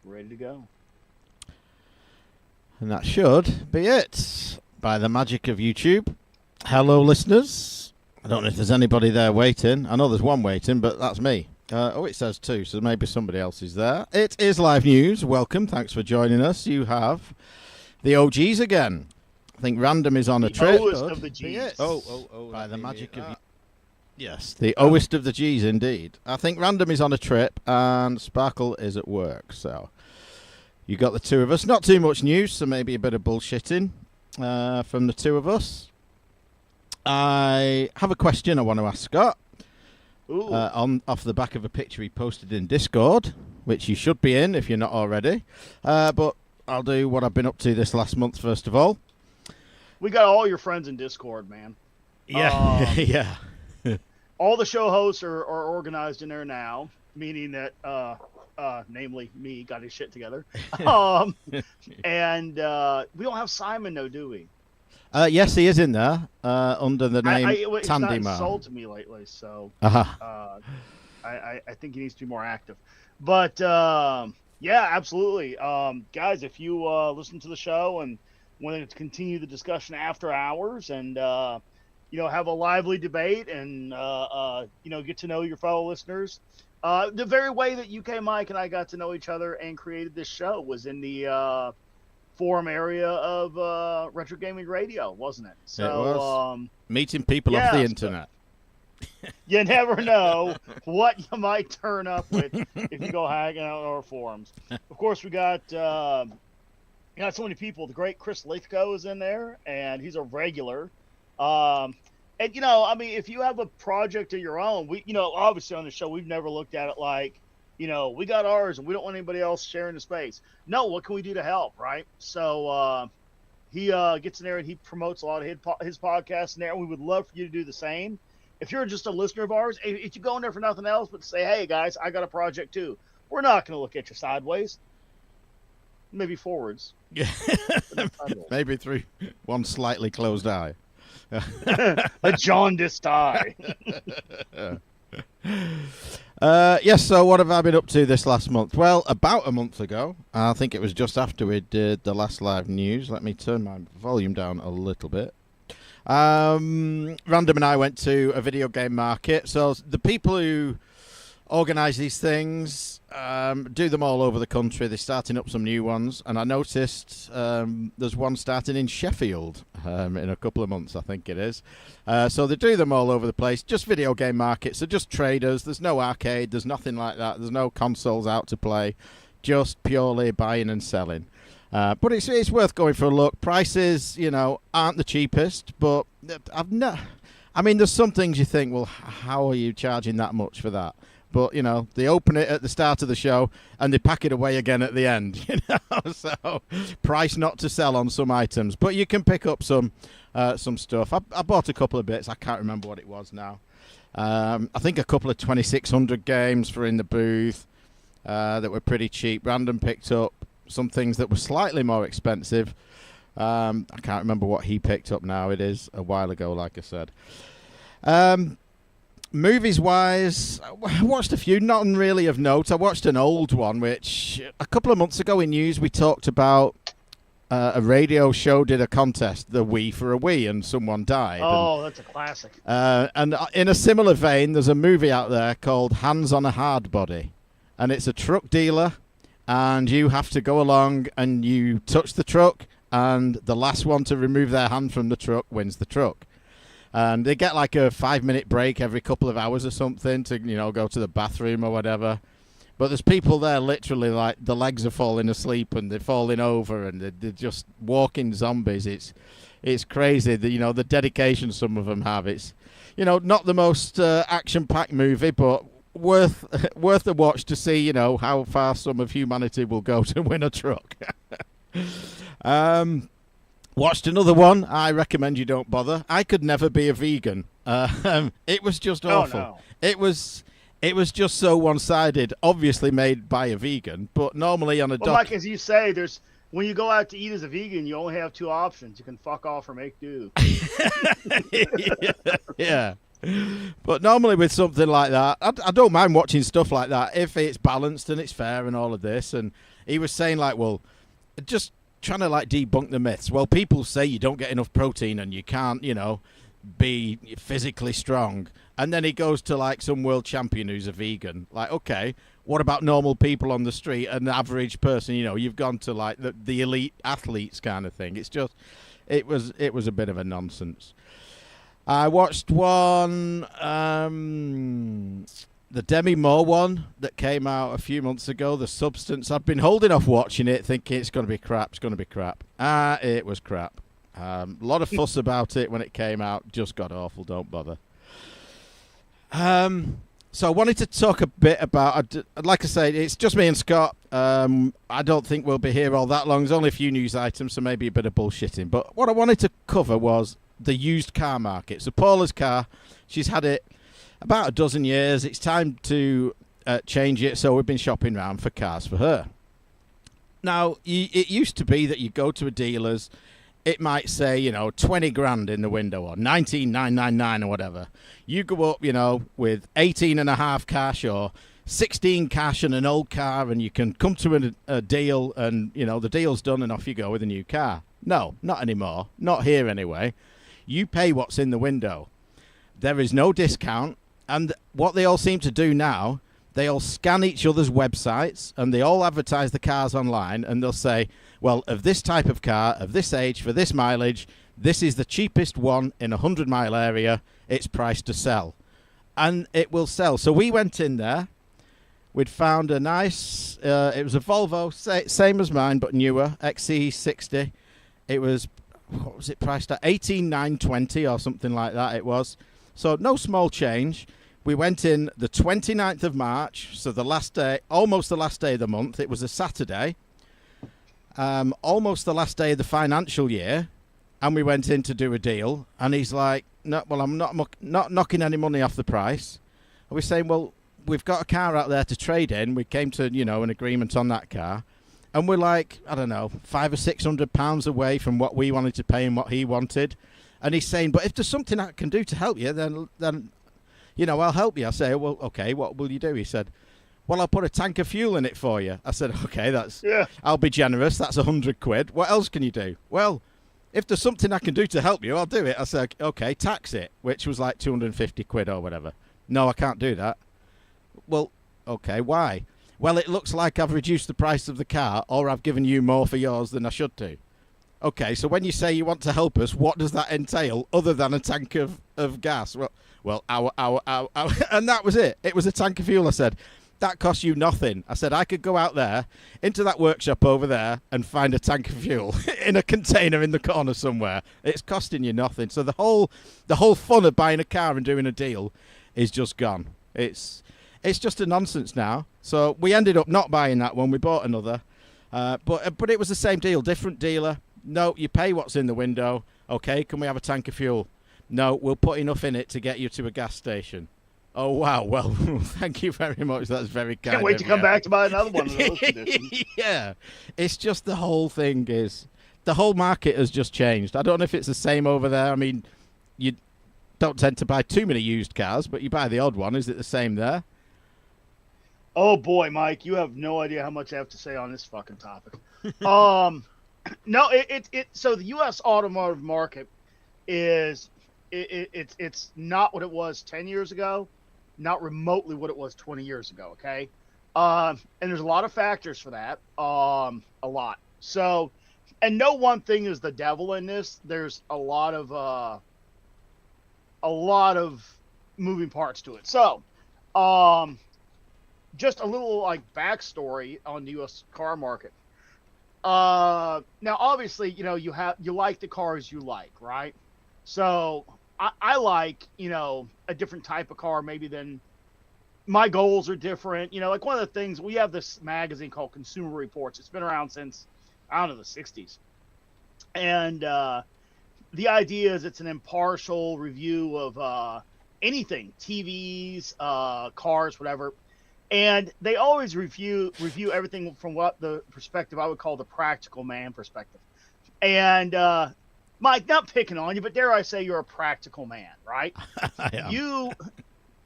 Ready to go. And that should be it. By the magic of YouTube. Hello, listeners. I don't know if there's anybody there waiting. I know there's one waiting, but that's me. It says two, so maybe somebody else is there. It is live news. Welcome. Thanks for joining us. You have the OGs again. I think Random is on a trip. Oest of the Gs. By the magic of... Yes, the oest of the Gs, indeed. I think Random is on a trip and Sparkle is at work, so... You got the two of us. Not too much news, so maybe a bit of bullshitting from the two of us. I have a question I want to ask Scott. Off the back of a picture he posted in Discord, which you should be in if you're not already. But I'll do what I've been up to this last month first of all. We got all your friends in Discord, man. Yeah, yeah. All the show hosts are organized in there now, meaning that, namely me, got his shit together. And we don't have Simon, though, do we? Yes, he is in there under the name He's not Tandyman. insulted me lately, so Uh-huh. I think he needs to be more active. But yeah, absolutely, guys. If you listen to the show and want to continue the discussion after hours, and have a lively debate, and get to know your fellow listeners, the very way that UK Mike and I got to know each other and created this show was in the forum area of Retro Gaming Radio, wasn't it? So, it was. Meeting people off the internet. You never know what you might turn up with if you go hanging out on our forums. Of course, we got so many people. The great Chris Lithgow is in there, and he's a regular. And if you have a project of your own, we, obviously on the show, we've never looked at it like, we got ours and we don't want anybody else sharing the space. No, what can we do to help, right? So he gets in there and he promotes a lot of his podcasts in there, and we would love for you to do the same. If you're just a listener of ours, if you go in there for nothing else but to say, hey, guys, I got a project too, we're not going to look at you sideways. Maybe forwards. Maybe through one slightly closed eye. A jaundiced eye. Yes, so what have I been up to this last month? Well, about a month ago, I think it was just after we did the last live news. Let me turn my volume down a little bit. Random and I went to a video game market. So the people who organise these things do them all over the country. They're starting up some new ones. And I noticed there's one starting in Sheffield in a couple of months, I think it is. So they do them all over the place. Just video game markets. They're just traders. There's no arcade. There's nothing like that. There's no consoles out to play. Just purely buying and selling. But it's worth going for a look. Prices, aren't the cheapest, but there's some things you think, well, how are you charging that much for that? But, they open it at the start of the show and they pack it away again at the end, So, price not to sell on some items. But you can pick up some stuff. I bought a couple of bits. I can't remember what it was now. I think a couple of 2600 games for in the booth that were pretty cheap. Random picked up some things that were slightly more expensive. I can't remember what he picked up now. It is a while ago, like I said. Movies-wise, I watched a few, not really of note. I watched an old one, which a couple of months ago in news we talked about. A radio show did a contest, the Wii for a Wii, and someone died. Oh, that's a classic. And in a similar vein, there's a movie out there called Hands on a Hard Body. And it's a truck dealer, and you have to go along and you touch the truck, and the last one to remove their hand from the truck wins the truck. And they get like a 5-minute break every couple of hours or something to, go to the bathroom or whatever. But there's people there literally like the legs are falling asleep and they're falling over and they're just walking zombies. It's crazy, the dedication some of them have. It's, not the most action-packed movie, but worth a watch to see, how far some of humanity will go to win a truck. Watched another one. I recommend you don't bother. I Could Never Be a Vegan. It was just awful. Oh, no. It was just so one-sided. Obviously made by a vegan, but normally on a Well, Mike, as you say, when you go out to eat as a vegan, you only have two options. You can fuck off or make do. Yeah. But normally with something like that, I don't mind watching stuff like that if it's balanced and it's fair and all of this. And he was saying like, well, just trying to like debunk the myths. Well, people say you don't get enough protein and you can't, be physically strong. And then he goes to like some world champion who's a vegan. Like, okay, what about normal people on the street, an average person? You've gone to like the elite athletes kind of thing. It's just, it was a bit of a nonsense. I watched one, the Demi Moore one that came out a few months ago, The Substance. I've been holding off watching it, thinking it's going to be crap. It was crap. A lot of fuss about it when it came out. Just got awful. Don't bother. So I wanted to talk a bit about, like I say, it's just me and Scott. I don't think we'll be here all that long. There's only a few news items, so maybe a bit of bullshitting. But what I wanted to cover was the used car market. So Paula's car, she's had it about a dozen years. It's time to change it, so we've been shopping around for cars for her. Now, it used to be that you go to a dealer's, it might say, 20 grand in the window or 19,999 or whatever. You go up, with 18 and a half cash or 16 cash and an old car, and you can come to a deal and, the deal's done and off you go with a new car. No, not anymore. Not here anyway. You pay what's in the window. There is no discount. And what they all seem to do now, they all scan each other's websites and they all advertise the cars online, and they'll say, well, of this type of car, of this age, for this mileage, this is the cheapest one in a 100-mile area. It's priced to sell. And it will sell. So we went in there. We'd found a nice, it was a Volvo, same as mine, but newer, XC60. It was, what was it priced at? 18,920 or something like that it was. So no small change. We went in the 29th of March, so the last day, almost the last day of the month. It was a Saturday, almost the last day of the financial year, and we went in to do a deal. And he's like, "No, well, I'm not knocking any money off the price." And we're saying, "Well, we've got a car out there to trade in. We came to an agreement on that car, and we're like, I don't know, £500 or £600 away from what we wanted to pay and what he wanted." And he's saying, "But if there's something I can do to help you, then." I'll help you. I say, well, okay, what will you do? He said, well, I'll put a tank of fuel in it for you. I said, okay, I'll be generous. That's £100. What else can you do? Well, if there's something I can do to help you, I'll do it. I said, okay, tax it, which was like £250 or whatever. No, I can't do that. Well, okay, why? Well, it looks like I've reduced the price of the car, or I've given you more for yours than I should do. Okay, so when you say you want to help us, what does that entail other than a tank of gas? Well, our, and that was it. It was a tank of fuel. I said, that costs you nothing. I said, I could go out there into that workshop over there and find a tank of fuel in a container in the corner somewhere. It's costing you nothing. So the whole fun of buying a car and doing a deal is just gone. It's just a nonsense now. So we ended up not buying that one. We bought another, but it was the same deal, different dealer. No, you pay what's in the window. Okay, can we have a tank of fuel? No, we'll put enough in it to get you to a gas station. Oh, wow. Well, thank you very much. That's very kind. Can't wait to come back to buy another one of those conditions. Yeah. It's just the whole thing is, the whole market has just changed. I don't know if it's the same over there. I mean, you don't tend to buy too many used cars, but you buy the odd one. Is it the same there? Oh, boy, Mike, you have no idea how much I have to say on this fucking topic. No, so the U.S. automotive market is it's not what it was 10 years ago, not remotely what it was 20 years ago. Okay, and there's a lot of factors for that, a lot. So, and no one thing is the devil in this. There's a lot of moving parts to it. So, just a little like backstory on the U.S. car market. Now obviously, you like the cars you like, right? So I like, a different type of car maybe than my goals are different. Like one of the things, we have this magazine called Consumer Reports. It's been around since, I don't know, the 60s. And the idea is it's an impartial review of anything, TVs, cars, whatever. And they always review everything from what the perspective I would call the practical man perspective. And Mike, not picking on you, but dare I say you're a practical man, right? I am.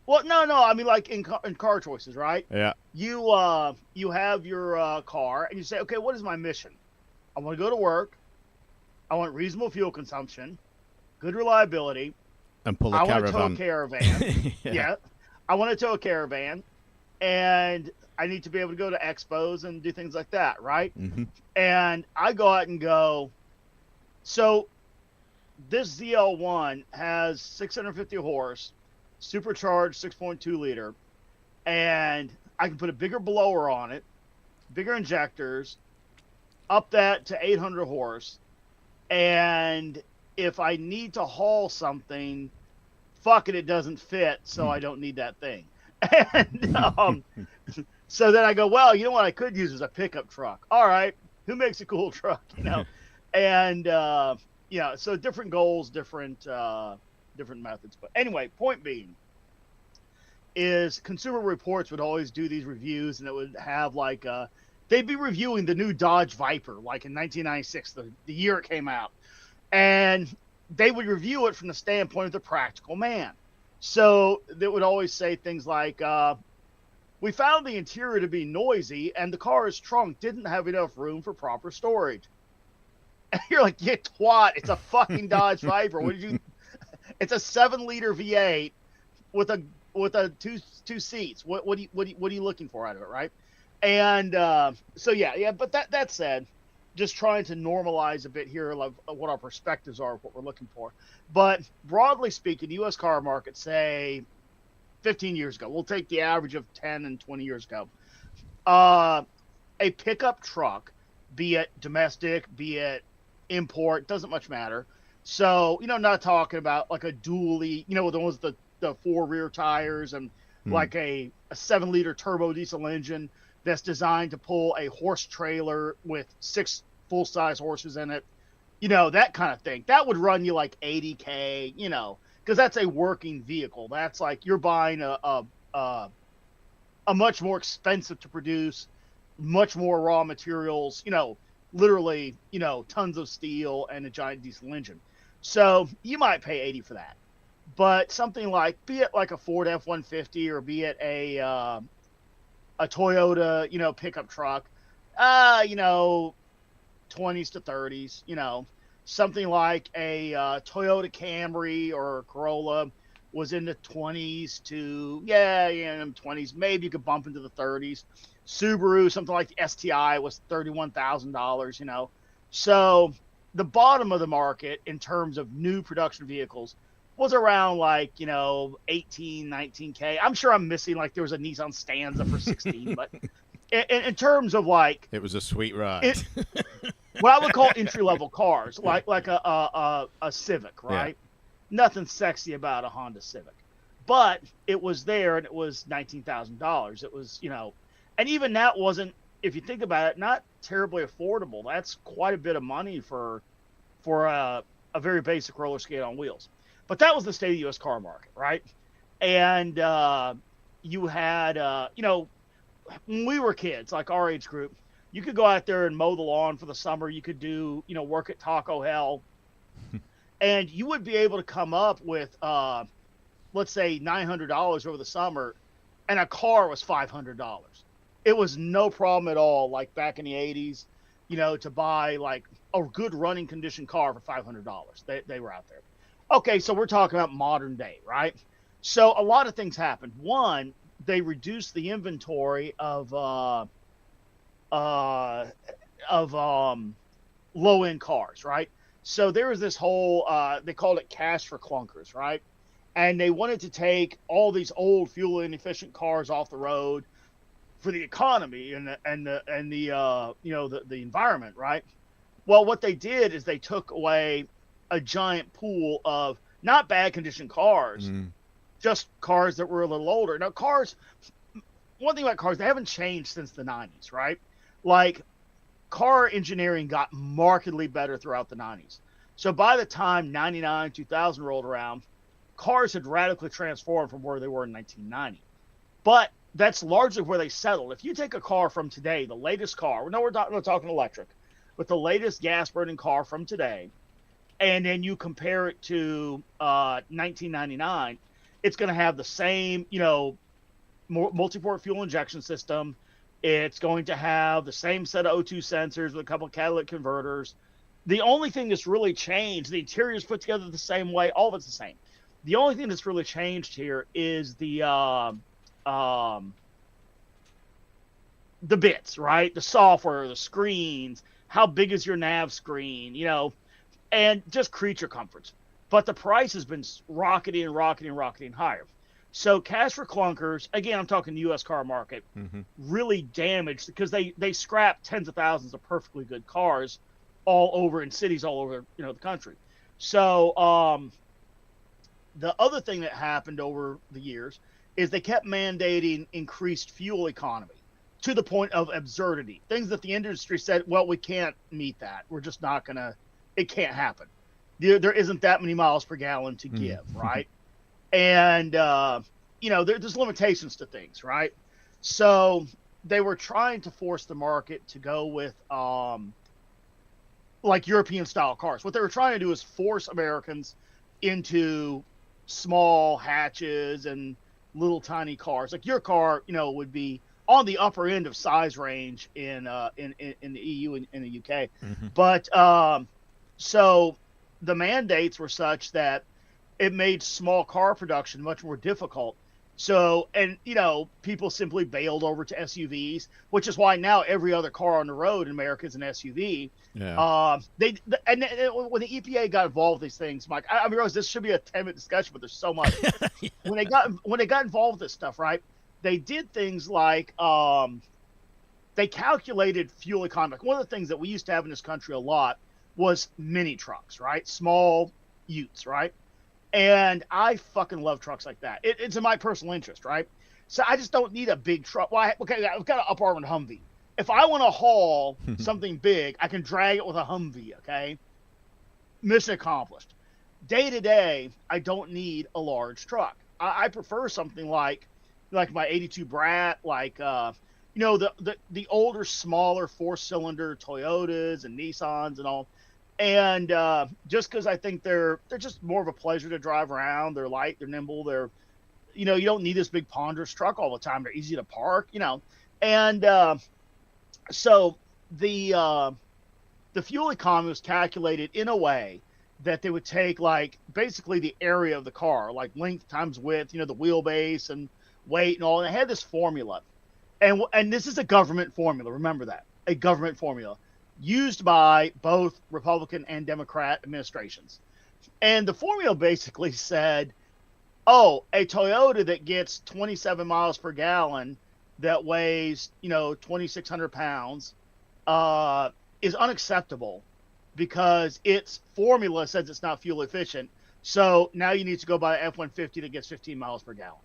Well, no. I mean, like in car choices, right? Yeah. You have your car, and you say, okay, what is my mission? I want to go to work. I want reasonable fuel consumption, good reliability. And pull a I caravan. want to tow a caravan. Yeah. I want to tow a caravan, and I need to be able to go to expos and do things like that, right? Mm-hmm. And I go out and go, so this ZL1 has 650 horse, supercharged 6.2 liter, and I can put a bigger blower on it, bigger injectors, up that to 800 horse, and if I need to haul something, fuck it doesn't fit, so I don't need that thing. And so then I go, well, you know what I could use is a pickup truck. All right, who makes a cool truck, And so different goals, different methods. But anyway, point being is Consumer Reports would always do these reviews, and it would have like they'd be reviewing the new Dodge Viper, like in 1996, the year it came out, and they would review it from the standpoint of the practical man. So they would always say things like, we found the interior to be noisy, and the car's trunk didn't have enough room for proper storage. And you're like, you twat, it's a fucking Dodge Viper. What did you? It's a 7-liter V8 with a two seats. What are you looking for out of it, right? And so yeah. But that said, just trying to normalize a bit here of what our perspectives are, what we're looking for. But broadly speaking, the U.S. car market, say 15 years ago, we'll take the average of 10 and 20 years ago. A pickup truck, be it domestic, be it import, doesn't much matter. So, not talking about like a dually, the ones with the 4 rear tires and like a 7-liter turbo diesel engine that's designed to pull a horse trailer with 6 full-size horses in it, that kind of thing. That would run you like $80K, because that's a working vehicle. That's like you're buying a much more expensive to produce, much more raw materials, literally, tons of steel and a giant diesel engine. So you might pay 80 for that. But something like, be it like a Ford F-150 or be it a Toyota, pickup truck, 20s to 30s, something like a Toyota Camry or Corolla was in the 20s to 20s. Maybe you could bump into the 30s. Subaru, something like the STI, was $31,000. So the bottom of the market in terms of new production vehicles was around like 18, 19K. I'm sure I'm missing, like there was a Nissan Stanza for 16, but in terms of like, it was a sweet ride. What I would call entry level cars, like a Civic, right? Yeah. Nothing sexy about a Honda Civic, but it was there, and it was $19,000. It was and even that wasn't, if you think about it, not terribly affordable. That's quite a bit of money for a very basic roller skate on wheels. But that was the state of the U.S. car market, right? And you had, when we were kids, like our age group, you could go out there and mow the lawn for the summer. You could do, work at Taco Hell. And you would be able to come up with, let's say, $900 over the summer, and a car was $500. It was no problem at all, like back in the 80s, to buy like a good running condition car for $500. They were out there. Okay, so we're talking about modern day, right? So a lot of things happened. One, they reduced the inventory of low-end cars, right? So there was this whole, they called it cash for clunkers, right? And they wanted to take all these old fuel inefficient cars off the road for the economy and the environment, right? Well, what they did is they took away a giant pool of not bad condition cars, just cars that were a little older. Now, one thing about cars, they haven't changed since the 90s, right? Like, car engineering got markedly better throughout the 90s. So by the time 99, 2000 rolled around, cars had radically transformed from where they were in 1990. But that's largely where they settled. If you take a car from today, the latest car, we're not talking electric, but the latest gas-burning car from today, and then you compare it to 1999, it's going to have the same, multi-port fuel injection system. It's going to have the same set of O2 sensors with a couple of catalytic converters. The only thing that's really changed, the interior is put together the same way, all of it's the same. The only thing that's really changed here is the bits, right? The software, the screens, how big is your nav screen, and just creature comforts. But the price has been rocketing higher. So cash for clunkers, again, I'm talking U.S. car market, really damaged because they scrap tens of thousands of perfectly good cars all over in cities all over the country. So the other thing that happened over the years is they kept mandating increased fuel economy to the point of absurdity. Things that the industry said, well, we can't meet that. We're just not going to, it can't happen. There isn't that many miles per gallon to give, right? And, there's limitations to things, right? So they were trying to force the market to go with like European style cars. What they were trying to do is force Americans into small hatches and little tiny cars. Like your car, would be on the upper end of size range in the EU and in the UK. But so the mandates were such that it made small car production much more difficult. So, and people simply bailed over to SUVs, which is why now every other car on the road in America is an SUV. Yeah. When the EPA got involved with these things, Mike, I realize this should be a 10-minute discussion, but there's so much. Yeah. When they got involved with this stuff, right? They did things like they calculated fuel economy. One of the things that we used to have in this country a lot was mini trucks, right? Small utes, right? And I fucking love trucks like that. It's in my personal interest, right? So I just don't need a big truck. Well, I've got an up-armored Humvee. If I want to haul something big, I can drag it with a Humvee, okay? Mission accomplished. Day to day, I don't need a large truck. I prefer something like my 82 Brat, the older, smaller 4-cylinder Toyotas and Nissans and all. And just because I think they're just more of a pleasure to drive around. They're light, they're nimble, they're, you don't need this big ponderous truck all the time. They're easy to park, And so the fuel economy was calculated in a way that they would take basically the area of the car, like length times width, the wheelbase and weight and all. And they had this formula, and this is a government formula. Remember that, a government formula used by both Republican and Democrat administrations. And the formula basically said, a Toyota that gets 27 miles per gallon that weighs, 2,600 pounds is unacceptable because its formula says it's not fuel efficient. So now you need to go buy an F-150 that gets 15 miles per gallon.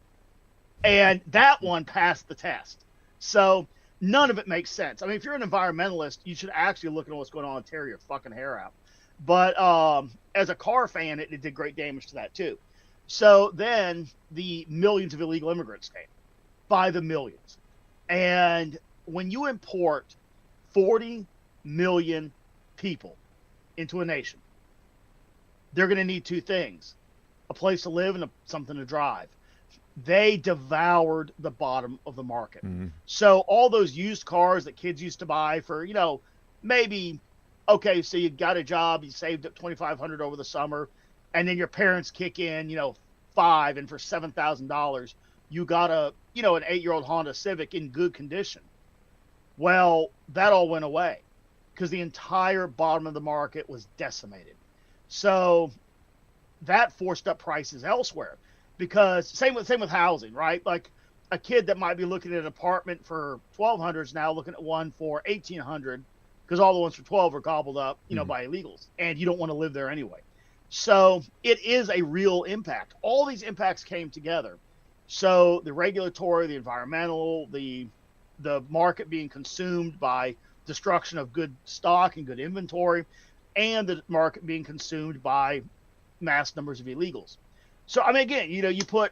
And that one passed the test. So none of it makes sense. I mean, if you're an environmentalist, you should actually look at what's going on and tear your fucking hair out. But as a car fan, it did great damage to that too. So then the millions of illegal immigrants came, by the millions. And when you import 40 million people into a nation, they're going to need two things: a place to live and something to drive. They devoured the bottom of the market. So all those used cars that kids used to buy for, maybe, okay, so you got a job, you saved up $2,500 over the summer, and then your parents kick in, $5,000, and for $7,000, you got an 8-year-old Honda Civic in good condition. Well, that all went away because the entire bottom of the market was decimated. So that forced up prices elsewhere. Because same with housing, right? Like a kid that might be looking at an apartment for $1,200 is now looking at one for $1,800 because all the ones for $1,200 are gobbled up, by illegals, and you don't want to live there anyway. So it is a real impact. All these impacts came together. So the regulatory, the environmental, the market being consumed by destruction of good stock and good inventory, and the market being consumed by mass numbers of illegals. So, I mean, again, you put,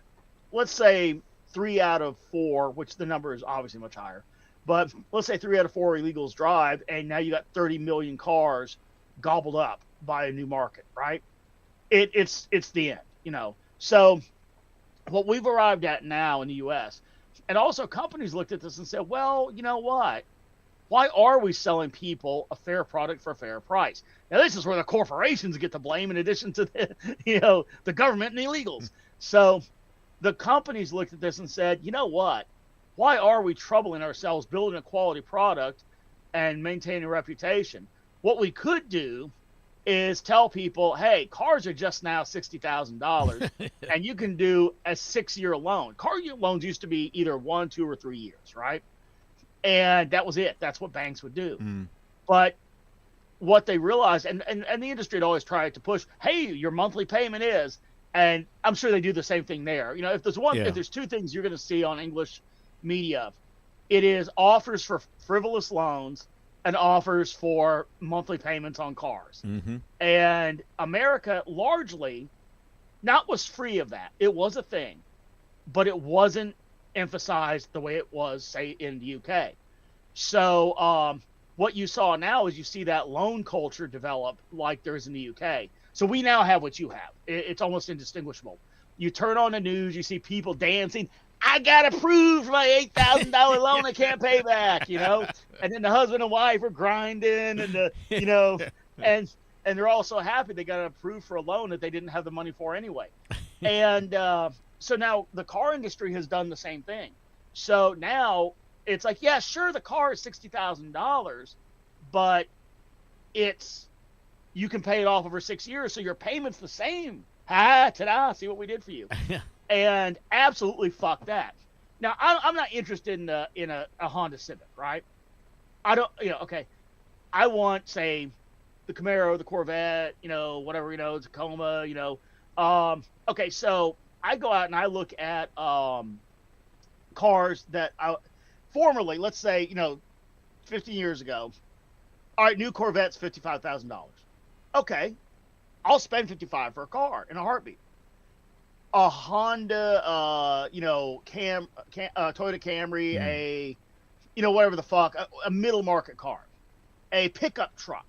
let's say 3 out of 4, which the number is obviously much higher, but let's say 3 out of 4 illegals drive, and now you got 30 million cars gobbled up buy a new market, right? It's the end, you know. So what we've arrived at now in the U.S. and also companies looked at this and said, well, you know what? Why are we selling people a fair product for a fair price? Now, this is where the corporations get to blame in addition to the, the government and the illegals. So the companies looked at this and said, you know what? Why are we troubling ourselves building a quality product and maintaining a reputation? What we could do is tell people, hey, cars are just now $60,000 and you can do a 6-year loan. Car loans used to be either 1, 2, or 3 years, right? And that was it. That's what banks would do. But what they realized, and the industry had always tried to push, hey, your monthly payment is, and I'm sure they do the same thing there. If there's two things you're going to see on English media, it is offers for frivolous loans and offers for monthly payments on cars. And America largely was free of that. It was a thing, but it wasn't emphasized the way it was, say, in the UK. So what you saw now is you see that loan culture develop like there is in the UK. So we now have what you have. It's almost indistinguishable. You turn on the news, you see people dancing. I got approved for my $8,000 loan I can't pay back, And then the husband and wife are grinding and, and they're all so happy they got approved for a loan that they didn't have the money for anyway. And so now the car industry has done the same thing. So now it's like, yeah, sure, the car is $60,000, but you can pay it off over 6 years, so your payment's the same. Ta-da, see what we did for you. And absolutely fuck that. Now, I'm not interested in a Honda Civic, right? I don't, okay. I want, say, the Camaro, the Corvette, whatever, Tacoma, okay, so I go out and I look at cars that formerly, let's say, 15 years ago, all right, new Corvette's $55,000. Okay, I'll spend $55,000 for a car in a heartbeat. A Honda, Toyota Camry, whatever the fuck, a middle market car, a pickup truck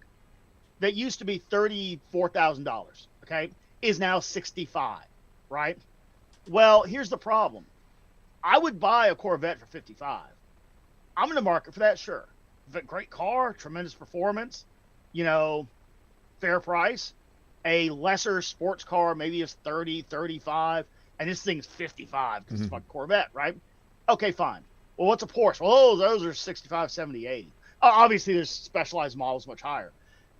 that used to be $34,000, okay, is now $65,000, right? Well, here's the problem. I would buy a Corvette for $55,000. I'm in the market for that, sure. Great car, tremendous performance, fair price. A lesser sports car maybe is 30, 35, and this thing's 55 because it's a fucking Corvette, right? Okay, fine. Well, what's a Porsche? Well, those are 65, 70, 80. Obviously, there's specialized models much higher.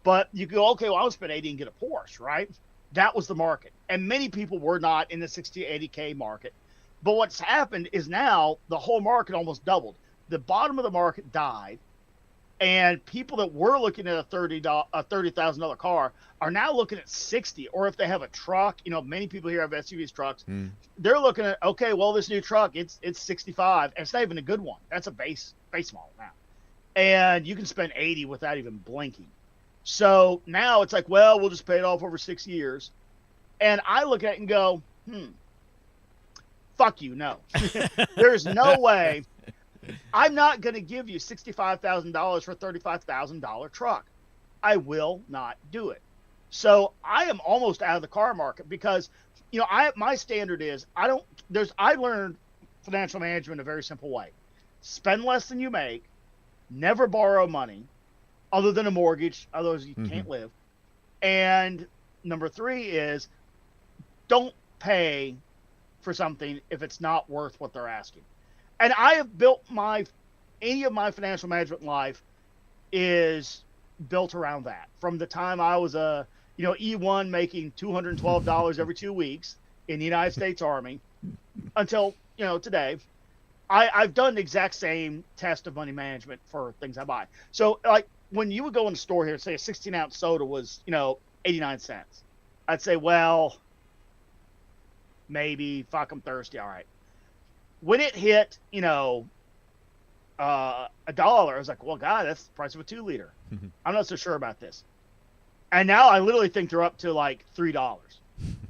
But you go, okay, well, I'll spend 80 and get a Porsche, right? That was the market. And many people were not in the 60, 80K market. But what's happened is now the whole market almost doubled. The bottom of the market died. And people that were looking at a $30,000 car are now looking at 60. Or if they have a truck, many people here have SUVs, trucks. They're looking at, okay, well, this new truck, it's 65, and it's not even a good one. That's a base model now, and you can spend 80 without even blinking. So now it's like, well, we'll just pay it off over 6 years, and I look at it and go, fuck you, no. There's no way. I'm not going to give you $65,000 for a $35,000 truck. I will not do it. So I am almost out of the car market because, my standard is I learned financial management in a very simple way. Spend less than you make, never borrow money other than a mortgage, otherwise you can't live. And number 3 is don't pay for something if it's not worth what they're asking. And I have built any of my financial management life is built around that. From the time I was a, E1 making $212 every 2 weeks in the United States Army until, today, I've done the exact same test of money management for things I buy. So like when you would go in the store here, say a 16-ounce soda was, 89 cents. I'd say, well, maybe, fuck, I'm thirsty. All right. When it hit, $1, I was like, well, God, that's the price of a 2-liter. I'm not so sure about this. And now I literally think they're up to like $3.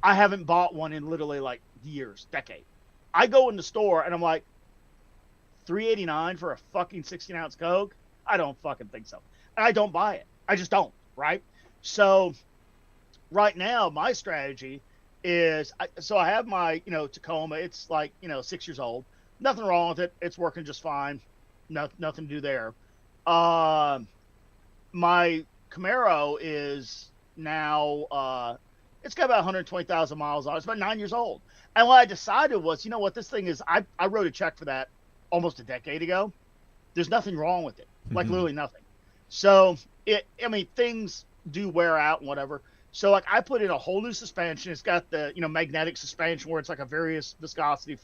I haven't bought one in literally like years, decade. I go in the store and I'm like, $3.89 for a fucking 16-ounce Coke? I don't fucking think so. And I don't buy it. I just don't, right? So right now my strategy is so I have my Tacoma. It's like 6 years old. Nothing wrong with it. It's working just fine. Nothing to do there. Um, my Camaro is now it's got about 120,000 miles on it. It's about 9 years old. And what I decided was, you know what, this thing is. I wrote a check for that almost a decade ago. There's nothing wrong with it, like literally nothing. So I mean, things do wear out and whatever. So like I put in a whole new suspension. It's got the magnetic suspension where it's like a variable viscosity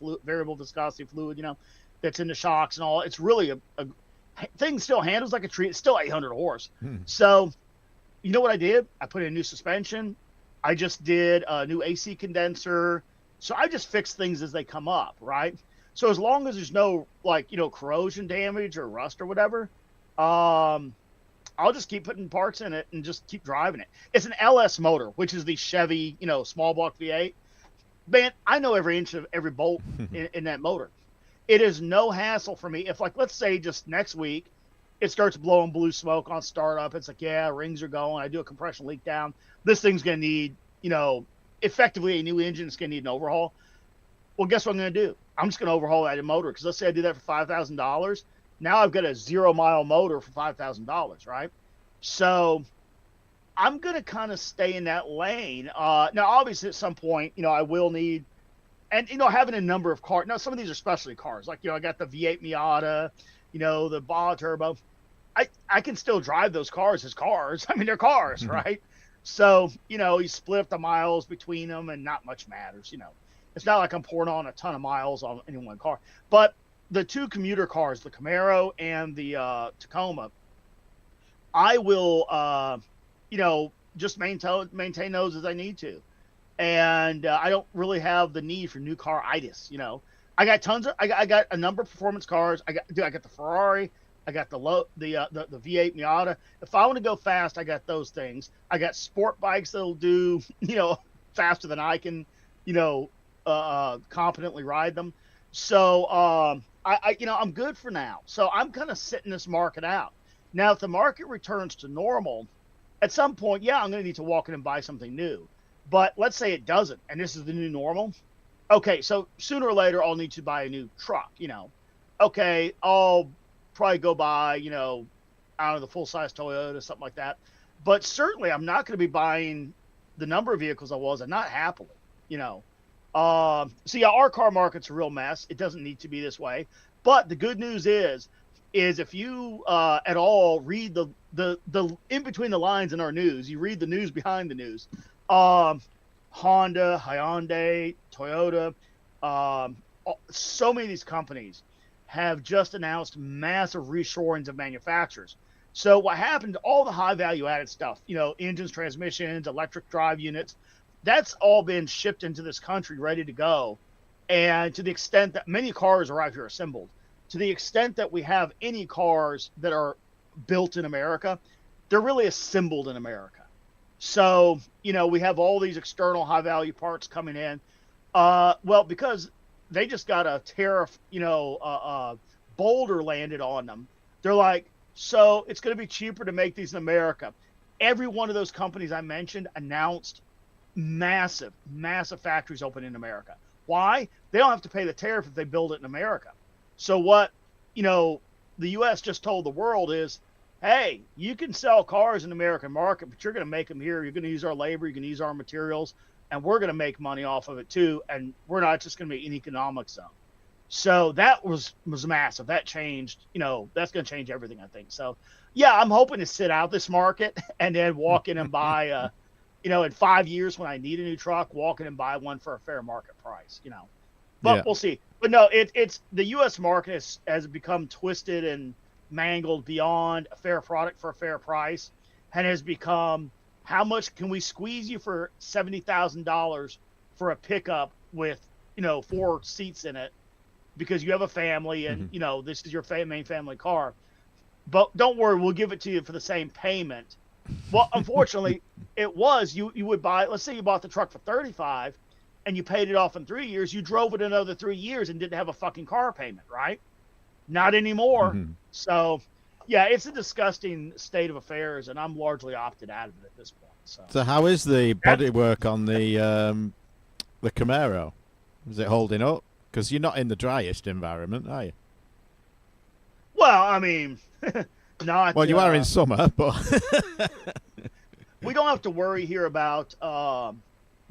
fluid, that's in the shocks and all. It's really a thing. Still handles like a tree. It's still 800 horse. So you know what I did? I put in a new suspension. I just did a new AC condenser. So I just fix things as they come up, right? So as long as there's no corrosion damage or rust or whatever, I'll just keep putting parts in it and just keep driving it. It's an LS motor, which is the Chevy, small block V8. Man, I know every inch of every bolt in that motor. It is no hassle for me. If let's say just next week, it starts blowing blue smoke on startup. It's like, yeah, rings are going. I do a compression leak down. This thing's going to need, effectively a new engine. It's going to need an overhaul. Well, guess what I'm going to do? I'm just going to overhaul that motor because let's say I do that for $5,000. Now I've got a 0-mile motor for $5,000, right? So I'm going to kind of stay in that lane. Now, obviously, at some point, I will need, and, having a number of cars. Now, some of these are specialty cars. Like, I got the V8 Miata, the Baja Turbo. I can still drive those cars as cars. I mean, they're cars, right? So, you split up the miles between them and not much matters, It's not like I'm pouring on a ton of miles on any one car. But the two commuter cars, the Camaro and the Tacoma, I will, just maintain those as I need to. And I don't really have the need for new car-itis, I got I got a number of performance cars. I got the Ferrari. I got the V8 Miata. If I want to go fast, I got those things. I got sport bikes that'll do, faster than I can, competently ride them. So I'm good for now. So I'm kind of sitting this market out. Now, if the market returns to normal, at some point, yeah, I'm going to need to walk in and buy something new. But let's say it doesn't, and this is the new normal. Okay, so sooner or later, I'll need to buy a new truck. Okay, I'll probably go buy, I don't know, the full-size Toyota, something like that. But certainly, I'm not going to be buying the number of vehicles I was, and not happily. So yeah, our car market's a real mess. It doesn't need to be this way. But the good news is if you at all read the in between the lines in our news, you read the news behind the news. Honda, Hyundai, Toyota, so many of these companies have just announced massive reshoring of manufacturers. So what happened to all the high value added stuff, engines, transmissions, electric drive units, that's all been shipped into this country ready to go. And to the extent that many cars are out here assembled, to the extent that we have any cars that are built in America, they're really assembled in America. So, we have all these external high value parts coming in. Well, because they just got a tariff, boulder landed on them. They're like, so it's going to be cheaper to make these in America. Every one of those companies I mentioned announced massive factories open in America. Why? They don't have to pay the tariff if they build it in America. So what, the U.S. just told the world is, hey, you can sell cars in the American market, but you're going to make them here. You're going to use our labor. You're going to use our materials, and we're going to make money off of it too. And we're not just going to be an economic zone. So that was massive. That changed, that's going to change everything, I think. So, yeah, I'm hoping to sit out this market and then walk in and buy, in 5 years when I need a new truck, walk in and buy one for a fair market price, But yeah. We'll see. But no, it's the U.S. market has become twisted and mangled beyond a fair product for a fair price, and has become, how much can we squeeze you for $70,000 for a pickup with 4 seats in it because you have a family and this is your main family car. But don't worry, we'll give it to you for the same payment. Well, unfortunately, it was you would buy, let's say you bought the truck for $35,000 and you paid it off in 3 years. You drove it another 3 years and didn't have a fucking car payment, right? Not anymore. So yeah, it's a disgusting state of affairs, and I'm largely opted out of it at this point. So how is the bodywork on the Camaro? Is it holding up? Because you're not in the driest environment, are you? Well, I mean, not. Well, you are in summer, but we don't have to worry here about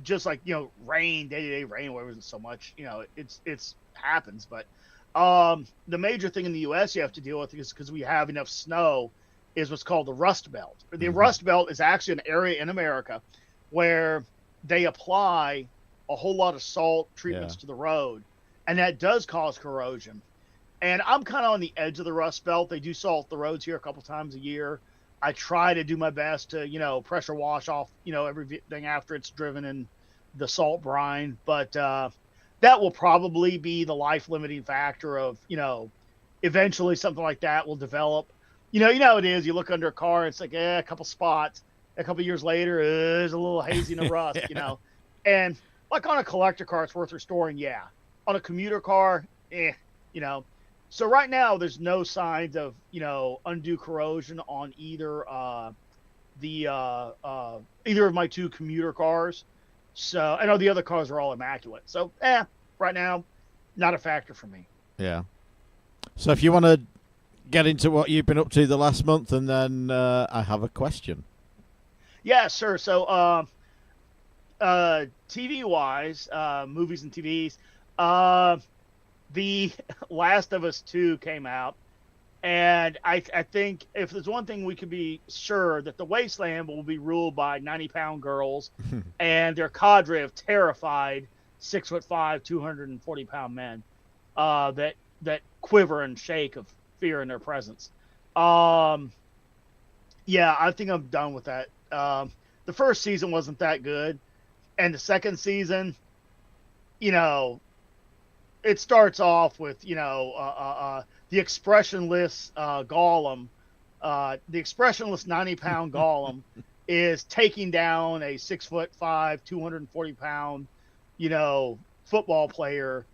just like rain, day-to-day rain, whatever. Isn't so much. It's happens, but the major thing in the U.S. you have to deal with is because we have enough snow is what's called the Rust Belt. The Rust Belt is actually an area in America where they apply a whole lot of salt treatments to the road, and that does cause corrosion. And I'm kind of on the edge of the Rust Belt. They do salt the roads here a couple times a year. I try to do my best to, pressure wash off, everything after it's driven in the salt brine. But that will probably be the life limiting factor of, eventually something like that will develop. You know how it is. You look under a car, it's like, a couple spots. A couple years later, there's a little hazy and rust, And like on a collector car, it's worth restoring, yeah. On a commuter car, So right now, there's no signs of, undue corrosion on either either of my two commuter cars. So I know the other cars are all immaculate. So, right now, not a factor for me. Yeah. So if you want to get into what you've been up to the last month, and then I have a question. Yeah, sure. So, TV-wise, movies and TVs, The Last of Us 2 came out, and I think if there's one thing we could be sure that the wasteland will be ruled by 90-pound girls and their cadre of terrified 6'5", 240-pound men that quiver and shake of fear in their presence. Yeah, I think I'm done with that. The first season wasn't that good, and the second season, it starts off with the expressionless Gollum. The expressionless 90-pound Gollum is taking down a 6'5", 240-pound football player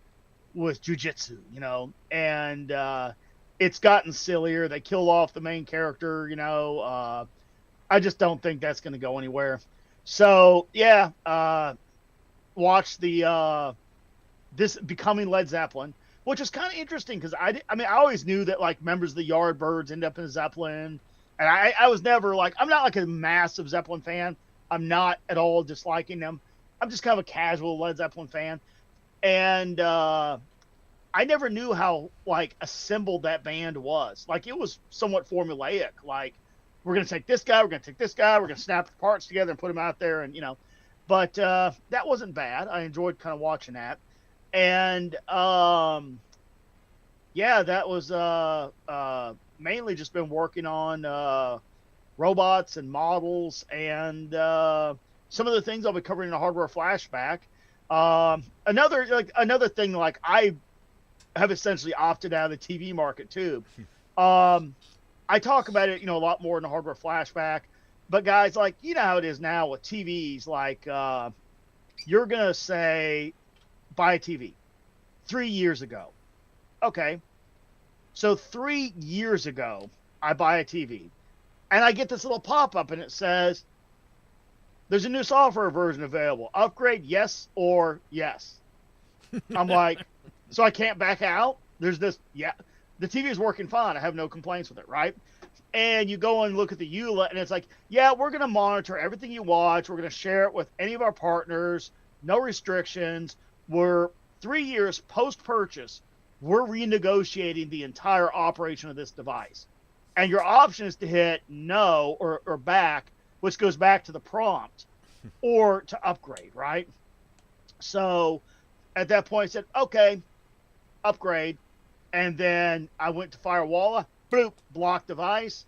with jujitsu. And it's gotten sillier. They killed off the main character. I just don't think that's going to go anywhere. So yeah, watch the this Becoming Led Zeppelin, which is kind of interesting because I always knew that like members of the Yardbirds end up in Zeppelin, and I was never like, I'm not like a massive Zeppelin fan. I'm not at all disliking them. I'm just kind of a casual Led Zeppelin fan, and I never knew how like assembled that band was. Like it was somewhat formulaic. Like we're gonna take this guy, we're gonna take this guy, we're gonna snap the parts together and put them out there, and But that wasn't bad. I enjoyed kind of watching that. And yeah, that was mainly just been working on robots and models and some of the things I'll be covering in the hardware flashback. Another thing, like I have essentially opted out of the TV market too. I talk about it, a lot more in the hardware flashback. But guys, like how it is now with TVs, like you're gonna say, buy a TV 3 years ago. Okay. So 3 years ago, I buy a TV and I get this little pop-up and it says, there's a new software version available. Upgrade, yes or yes. I'm like, so I can't back out? There's this, yeah. The TV is working fine. I have no complaints with it, right? And you go and look at the EULA and it's like, yeah, we're going to monitor everything you watch. We're going to share it with any of our partners. No restrictions. We're 3 years post-purchase. We're renegotiating the entire operation of this device. And your option is to hit no or back, which goes back to the prompt, or to upgrade, right? So at that point I said, okay, upgrade. And then I went to Firewalla, boop, block device,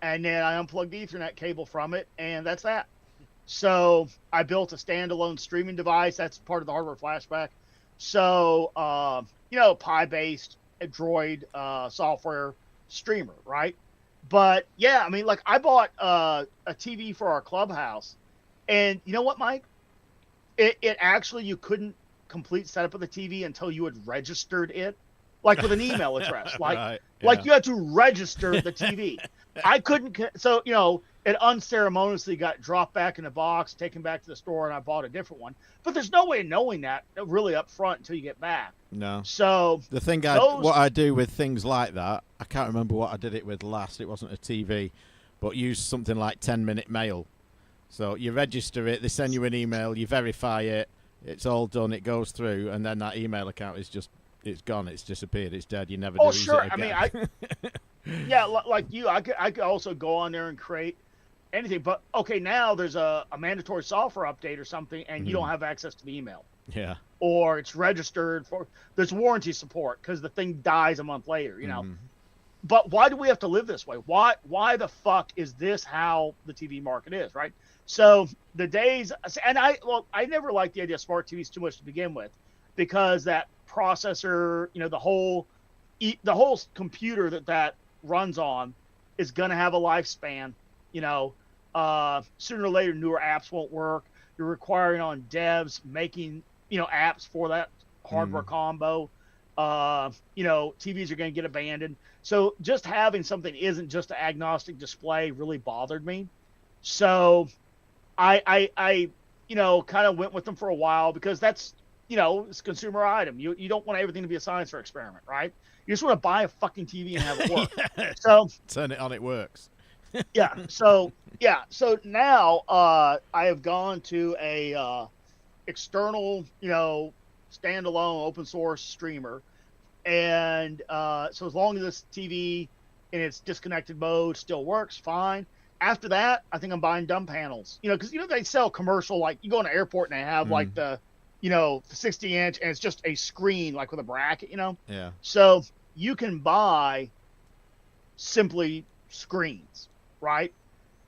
and then I unplugged the Ethernet cable from it, and that's that. So I built a standalone streaming device. That's part of the hardware flashback. So, Pi-based Droid software streamer, right? But yeah, like I bought a TV for our clubhouse, and you know what, Mike? It actually, you couldn't complete setup of the TV until you had registered it like with an email address, like Right, like yeah. you had to register the TV. I couldn't, so it unceremoniously got dropped back in the box, taken back to the store, and I bought a different one. But there's no way of knowing that really up front until you get back. No. So The thing those, what I do with things like that, I can't remember what I did it with last. It wasn't a TV, but use something like 10-minute mail. So you register it, they send you an email, you verify it, it's all done, it goes through, and then that email account is just, it's gone, it's disappeared, it's dead. You never oh use sure, it I mean again. yeah, like you, I could also go on there and create anything. But okay, now there's a mandatory software update or something, and you don't have access to the email, Yeah. or it's registered for. There's warranty support because the thing dies a month later. But why do we have to live this way? Why the fuck is this how the TV market is, right? So the days, and I never liked the idea of smart TVs too much to begin with, because that processor, the whole computer that runs on is going to have a lifespan. Sooner or later, newer apps won't work. You're requiring on devs making, apps for that hardware combo. TVs are going to get abandoned. So just having something isn't just an agnostic display really bothered me. So I kind of went with them for a while because that's, it's a consumer item. You don't want everything to be a science fair experiment, right? You just want to buy a fucking TV and have it work. Yeah. So Turn it on, it works. yeah. So now I have gone to a external, standalone open source streamer. And so as long as this TV in its disconnected mode still works, fine. After that, I think I'm buying dumb panels. Because they sell commercial, like you go in an airport and they have like the 60-inch, and it's just a screen like with a bracket. Yeah. So you can buy simply screens, right?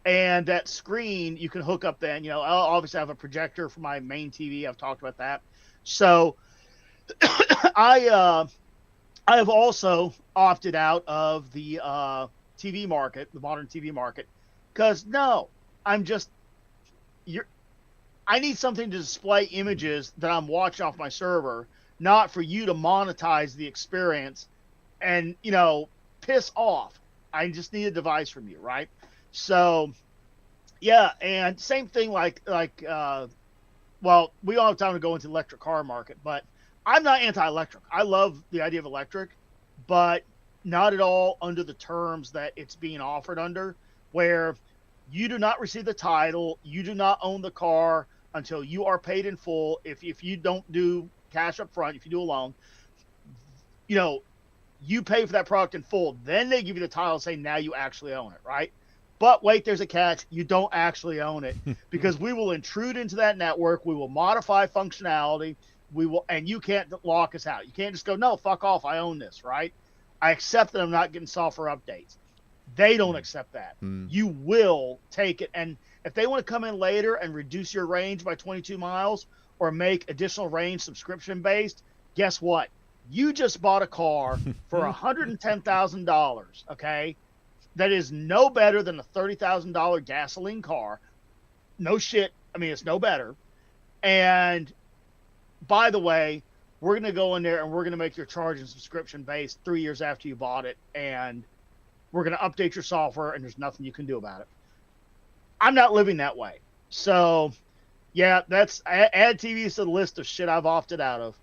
And that screen you can hook up. Then I'll obviously have a projector for my main TV. I've talked about that. So I have also opted out of the TV market, the modern TV market, because I need something to display images that I'm watching off my server, not for you to monetize the experience and, piss off. I just need a device from you, right? So, yeah, and same thing well, we don't have time to go into the electric car market, but I'm not anti-electric. I love the idea of electric, but not at all under the terms that it's being offered under, where you do not receive the title, you do not own the car until you are paid in full. If you don't do cash up front, if you do a loan, you pay for that product in full. Then they give you the title saying now you actually own it, right? But wait, there's a catch. You don't actually own it because we will intrude into that network. We will modify functionality. And you can't lock us out. You can't just go, no, fuck off. I own this, right? I accept that I'm not getting software updates. They don't accept that. You will take it. And if they want to come in later and reduce your range by 22 miles or make additional range subscription based, guess what? You just bought a car for $110,000, okay? That is no better than a $30,000 gasoline car. No shit. I mean, it's no better. And by the way, we're going to go in there and we're going to make your charge and subscription based 3 years after you bought it. And we're going to update your software and there's nothing you can do about it. I'm not living that way. So, yeah, add TVs to the list of shit I've opted out of.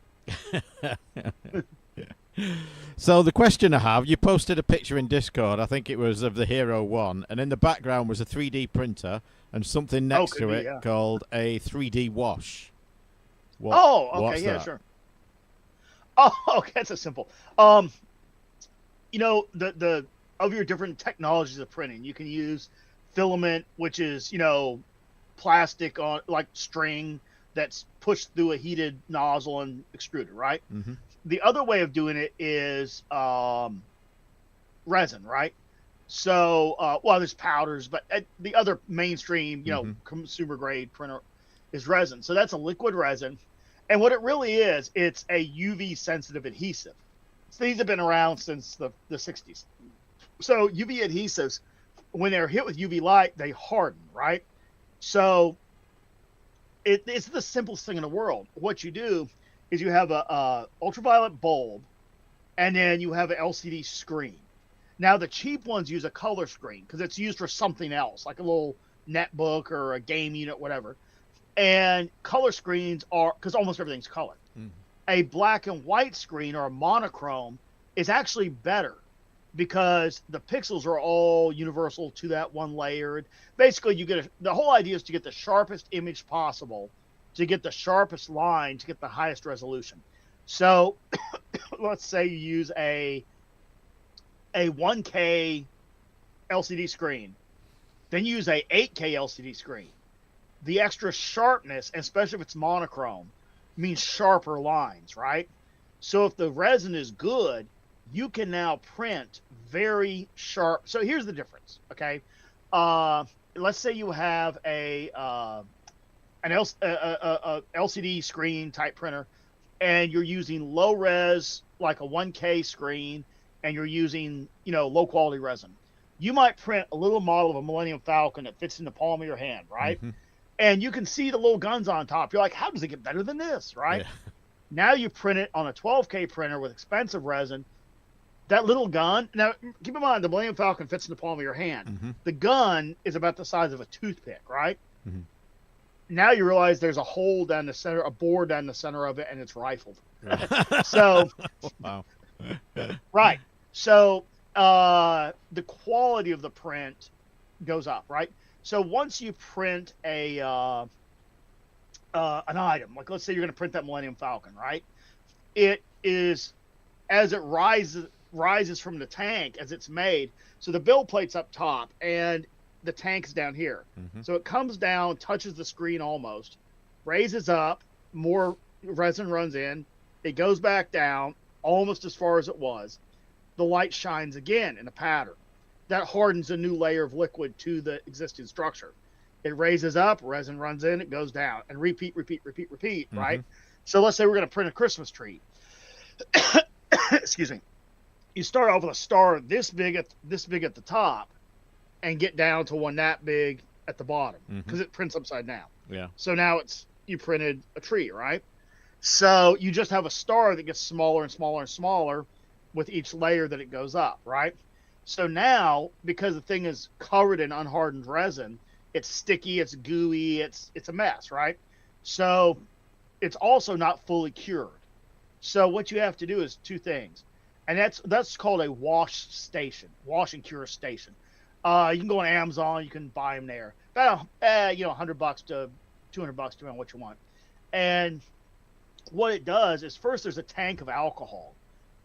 So the question I have, you posted a picture in Discord, I think it was of the Hero 1, and in the background was a 3D printer and something next to it called a 3D wash. Okay, yeah, sure. Oh, okay, that's a simple. The of your different technologies of printing, you can use filament, which is plastic on like string that's pushed through a heated nozzle and extruded, right? Mm-hmm. The other way of doing it is resin, right? So, there's powders, but the other mainstream, consumer grade printer is resin. So that's a liquid resin. And what it really is, it's a UV sensitive adhesive. So these have been around since the 60s. So UV adhesives, when they're hit with UV light, they harden, right? So it's the simplest thing in the world. What you do is you have a ultraviolet bulb, and then you have an LCD screen. Now the cheap ones use a color screen because it's used for something else, like a little netbook or a game unit, whatever. And color screens are, because almost everything's color. A black and white screen or a monochrome is actually better because the pixels are all universal to that one layered. Basically, you get the whole idea is to get the sharpest image possible, to get the sharpest line, to get the highest resolution. So let's say you use a 1K LCD screen, then you use a 8K LCD screen. The extra sharpness, especially if it's monochrome, means sharper lines, right? So if the resin is good, you can now print very sharp. So here's the difference, okay? Let's say you have an LCD screen type printer, and you're using low res, like a 1K screen, and you're using, low quality resin. You might print a little model of a Millennium Falcon that fits in the palm of your hand, right? And you can see the little guns on top. You're like, how does it get better than this, right? Yeah. Now you print it on a 12K printer with expensive resin. That little gun, now keep in mind, the Millennium Falcon fits in the palm of your hand. The gun is about the size of a toothpick, right? Now you realize there's a hole down the center, a bore down the center of it, and it's rifled. So, wow. Right. So the quality of the print goes up, right? So once you print an item, like let's say you're going to print that Millennium Falcon, right? It is, as it rises from the tank as it's made. So the build plate's up top and the tank's down here. So it comes down, touches the screen almost, raises up, more resin runs in, it goes back down almost as far as it was. The light shines again in a pattern. That hardens a new layer of liquid to the existing structure. It raises up, resin runs in, it goes down, and repeat, right? So let's say we're going to print a Christmas tree. Excuse me. You start off with a star this big at the top, and get down to one that big at the bottom because it prints upside down. Yeah. So now you printed a tree, right? So you just have a star that gets smaller and smaller and smaller with each layer that it goes up, right? So now, because the thing is covered in unhardened resin, it's sticky, it's gooey, it's a mess, right? So it's also not fully cured. So what you have to do is two things, and that's called a wash and cure station. You can go on Amazon, you can buy them there. About $100 to $200, depending on what you want. And what it does is first there's a tank of alcohol,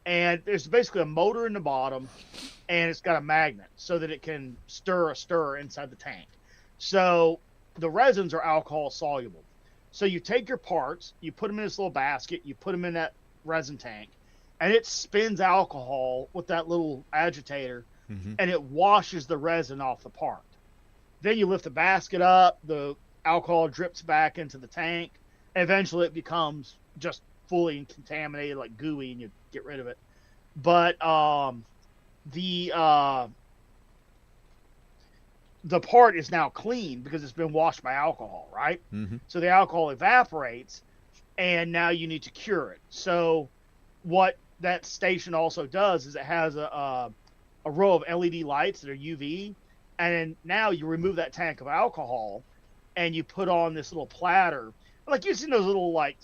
and there's basically a motor in the bottom, and it's got a magnet so that it can stir a stirrer inside the tank. So the resins are alcohol soluble. So you take your parts, you put them in this little basket, you put them in that resin tank, and it spins alcohol with that little agitator, and it washes the resin off the part. Then you lift the basket up, the alcohol drips back into the tank, and eventually it becomes just fully contaminated, like gooey, and you get rid of it. But the part is now clean because it's been washed by alcohol, right? So the alcohol evaporates, and now you need to cure it. So what that station also does is it has a row of LED lights that are UV, and now you remove that tank of alcohol, and you put on this little platter. Like you've seen those little like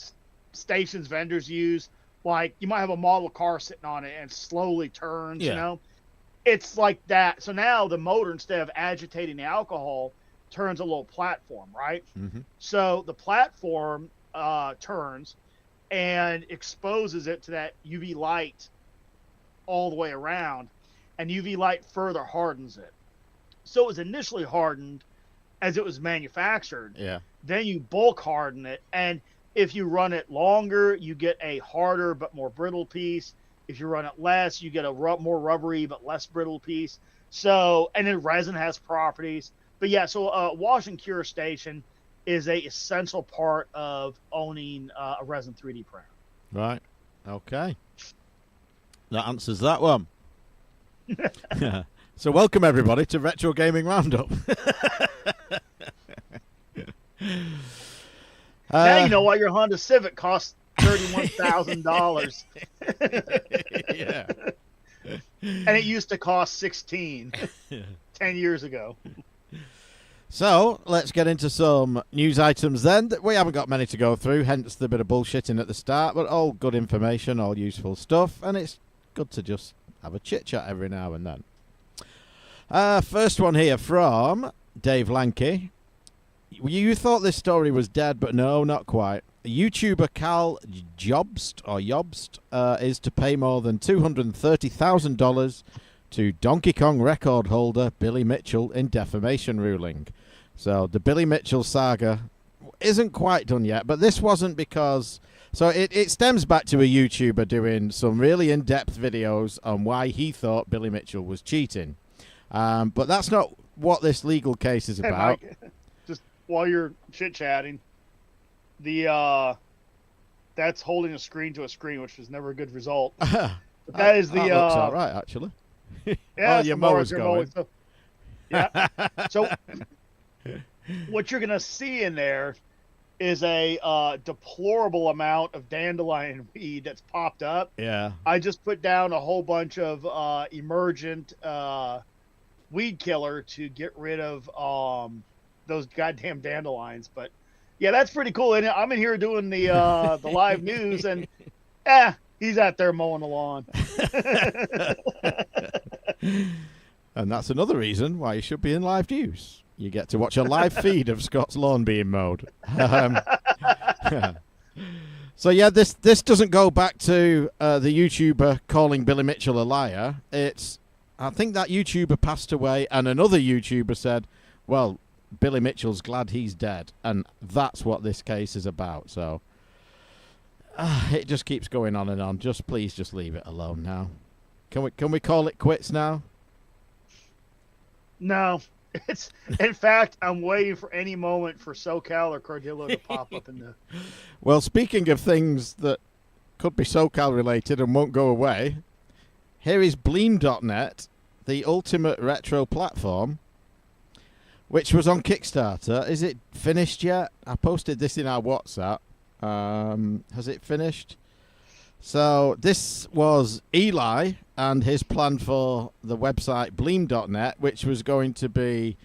stations vendors use. Like you might have a model car sitting on it and slowly turns, It's like that. So now the motor, instead of agitating the alcohol, turns a little platform, right? So the platform turns and exposes it to that UV light all the way around, and UV light further hardens it. So it was initially hardened as it was manufactured. Yeah. Then you bulk harden it, and if you run it longer, you get a harder but more brittle piece. If you run it less, you get a more rubbery but less brittle piece. So, and then resin has properties. But yeah, so a wash and cure station is a essential part of owning a resin 3D printer. Right. Okay. That answers that one. So welcome everybody to Retro Gaming Roundup. Now you know why your Honda Civic costs $31,000. Yeah. And it used to cost 16 10 years ago. So let's get into some news items then. We haven't got many to go through, hence the bit of bullshitting at the start, but all good information, all useful stuff, and it's good to just have a chit chat every now and then. First one here from Dave Lanky. You thought this story was dead, but no, not quite. YouTuber Cal Jobst is to pay more than $230,000 to Donkey Kong record holder Billy Mitchell in defamation ruling. So the Billy Mitchell saga isn't quite done yet, but this wasn't because... So it stems back to a YouTuber doing some really in-depth videos on why he thought Billy Mitchell was cheating. But that's not what this legal case is Hey, about. Mike, just while you're chit-chatting, that's holding a screen to a screen, which is never a good result. But that is the... That looks all right, actually. Yeah, oh, your mower's going. So, yeah. So what you're going to see in there is a deplorable amount of dandelion weed that's popped up. Yeah. I just put down a whole bunch of emergent weed killer to get rid of those goddamn dandelions. But yeah, that's pretty cool. And I'm in here doing the live news, and he's out there mowing the lawn. And that's another reason why you should be in live news. You get to watch a live feed of Scott's lawn being mowed. So yeah, this doesn't go back to the YouTuber calling Billy Mitchell a liar. I think that YouTuber passed away, and another YouTuber said, well, Billy Mitchell's glad he's dead, and that's what this case is about. So it just keeps going on and on. Please just leave it alone now. Can we call it quits now? No. In fact, I'm waiting for any moment for SoCal or Cardillo to pop up in the... Well, speaking of things that could be SoCal related and won't go away, here is Bleem.net, the ultimate retro platform, which was on Kickstarter. Is it finished yet? I posted this in our WhatsApp. Has it finished? So this was Eli and his plan for the website Bleem.net, which was going to be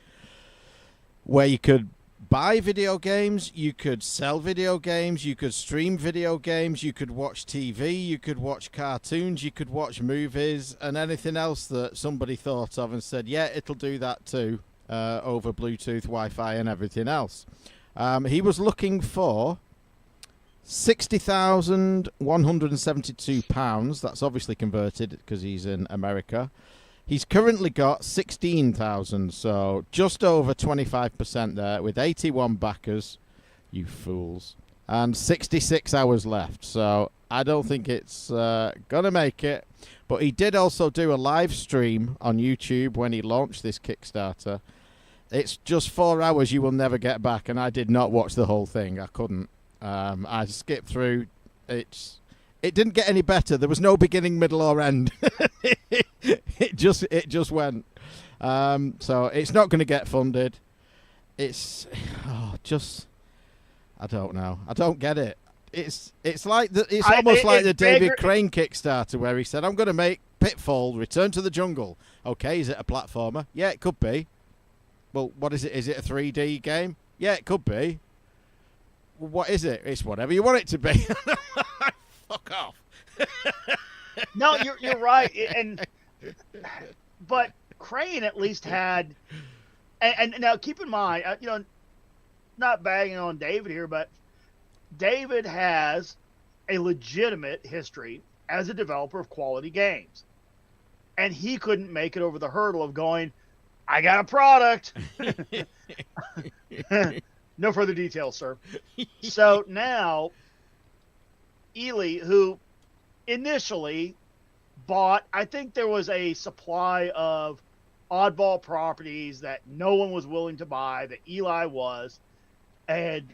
where you could buy video games, you could sell video games, you could stream video games, you could watch TV, you could watch cartoons, you could watch movies, and anything else that somebody thought of and said, yeah, it'll do that too, over Bluetooth, Wi-Fi, and everything else. He was looking for £60,172. That's obviously converted because he's in America. He's currently got 16,000, so just over 25% there, with 81 backers. You fools. And 66 hours left, so I don't think it's gonna make it. But he did also do a live stream on YouTube when he launched this Kickstarter. It's just 4 hours you will never get back, and I did not watch the whole thing. I couldn't. I skipped through. It didn't get any better. There was no beginning, middle, or end. It just went. So it's not going to get funded. I don't know. I don't get it. It's like almost like the David Crane Kickstarter where he said, "I'm going to make Pitfall: Return to the Jungle." Okay, is it a platformer? Yeah, it could be. Well, what is it? Is it a 3D game? Yeah, it could be. What is it? It's whatever you want it to be. Fuck off. No, you're right. But Crane at least had, and now keep in mind, not bagging on David here, but David has a legitimate history as a developer of quality games, and he couldn't make it over the hurdle of going, I got a product. No further details, sir. So now, Ely, who initially bought, I think there was a supply of oddball properties that no one was willing to buy, that Eli was, and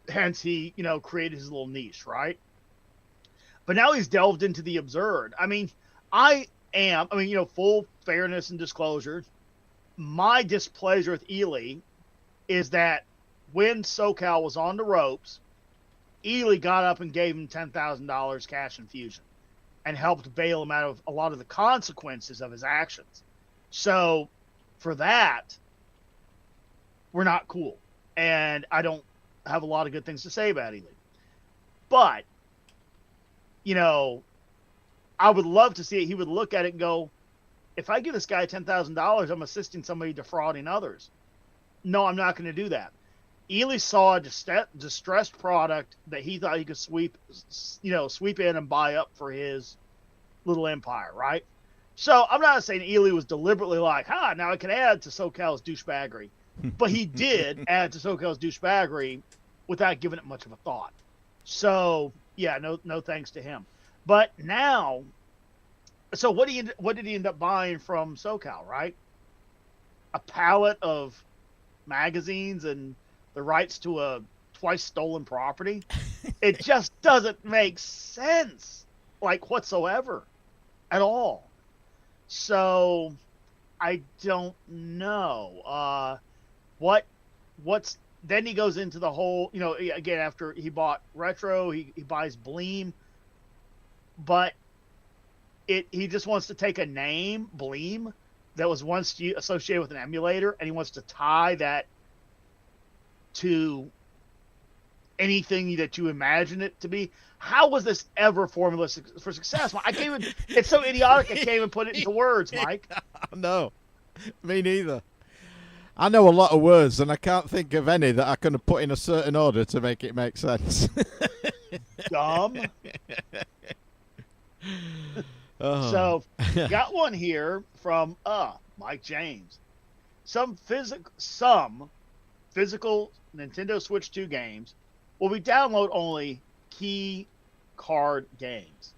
hence he, created his little niche, right? But now he's delved into the absurd. I mean, full fairness and disclosure, my displeasure with Ely is that when SoCal was on the ropes, Ely got up and gave him $10,000 cash infusion. and helped bail him out of a lot of the consequences of his actions. So for that, we're not cool. And I don't have a lot of good things to say about Ely. But, I would love to see it. He would look at it and go, if I give this guy $10,000, I'm assisting somebody defrauding others. No, I'm not going to do that. Ely saw a distressed product that he thought he could sweep in and buy up for his little empire, right? So I'm not saying Ely was deliberately like, now I can add to SoCal's douchebaggery. But he did add to SoCal's douchebaggery without giving it much of a thought. So, yeah, no thanks to him. But now, so what did he end up buying from SoCal, right? A pallet of magazines and the rights to a twice stolen property. It just doesn't make sense, like, whatsoever at all. So I don't know. What's then he goes into the whole, again, after he bought Retro, he buys Bleem, but he just wants to take a name, Bleem, that was once associated with an emulator, and he wants to tie that to anything that you imagine it to be. How was this ever formula for success? I can't even. It's so idiotic. I can't even put it into words, Mike. No, me neither. I know a lot of words, and I can't think of any that I can put in a certain order to make it make sense. Dumb. Oh. So, got one here from Mike James. Some physical Nintendo Switch 2 games will be download-only key card games.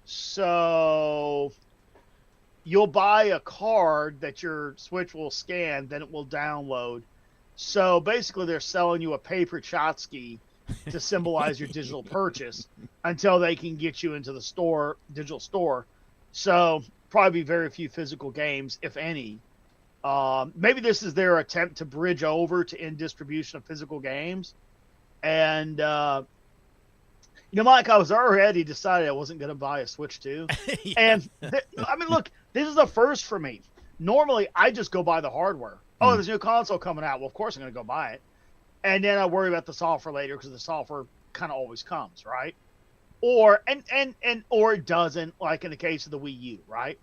So you'll buy a card that your Switch will scan, then it will download. So basically they're selling you a paper Chotsky to symbolize your digital purchase until they can get you into the digital store. So probably very few physical games, if any. Maybe this is their attempt to bridge over to in distribution of physical games. And, Mike, I was already decided I wasn't going to buy a Switch 2. Yeah. And, look, this is the first for me. Normally, I just go buy the hardware. Oh, there's a new console coming out. Well, of course I'm going to go buy it. And then I worry about the software later because the software kind of always comes, right? Or it doesn't, like in the case of the Wii U, right?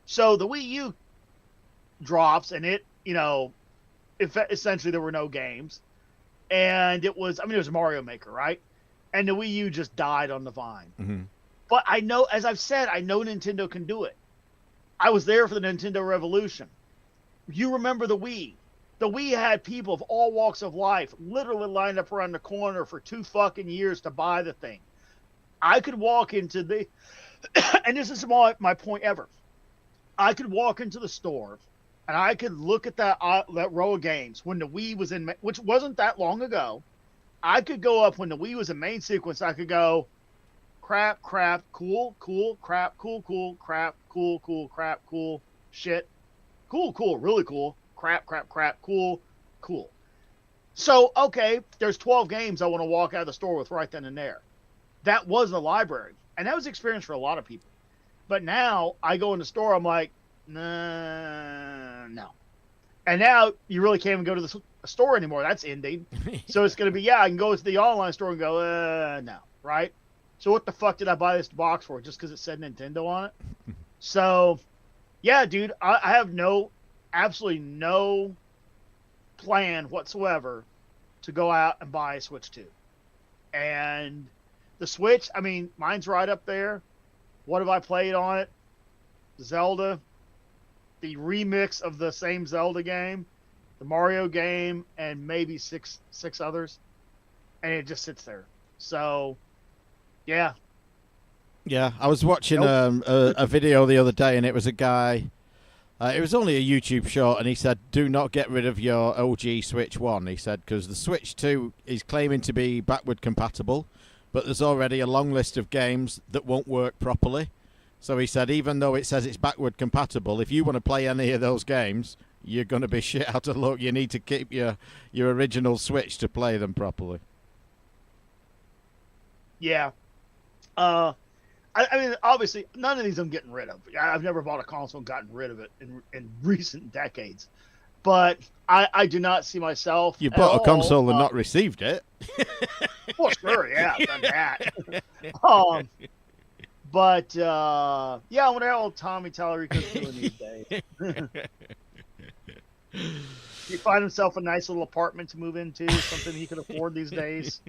So the Wii U drops, and it, essentially there were no games. And it was Mario Maker, right? And the Wii U just died on the vine. Mm-hmm. But I know, as I've said, I know Nintendo can do it. I was there for the Nintendo Revolution. You remember the Wii. The Wii had people of all walks of life literally lined up around the corner for 2 fucking years to buy the thing. I could walk into and this is my point ever. I could walk into the store and I could look at that row of games when the Wii was in, which wasn't that long ago. I could go up when the Wii was in main sequence. I could go crap, cool, crap, cool, crap, cool, crap, cool, shit, cool, really cool, crap, cool. So, okay, there's 12 games I want to walk out of the store with right then and there. That was the library. And that was the experience for a lot of people. But now I go in the store, I'm like, nah, no. And now you really can't even go to the store anymore. That's ending. So it's going to be, I can go to the online store and go, no, right? So what the fuck did I buy this box for? Just because it said Nintendo on it? So, yeah, dude, I have absolutely no plan whatsoever to go out and buy a Switch 2. And the Switch, mine's right up there. What have I played on it? Zelda, the remix of the same Zelda game, the Mario game, and maybe six others. And it just sits there. So, yeah. Yeah, I was watching a video the other day, and it was a guy. It was only a YouTube short, and he said, do not get rid of your OG Switch 1, he said, because the Switch 2 is claiming to be backward compatible, but there's already a long list of games that won't work properly. So he said, even though it says it's backward compatible, if you want to play any of those games, you're going to be shit out of luck. You need to keep your original Switch to play them properly. Yeah. I mean, obviously, none of these I'm getting rid of. I've never bought a console and gotten rid of it in recent decades. But I do not see myself. You at bought a all, console and not received it. Well, sure, yeah, I've done that. um, but yeah, I wonder how old Tommy Tallarico's doing these days. He find himself a nice little apartment to move into, something he can afford these days.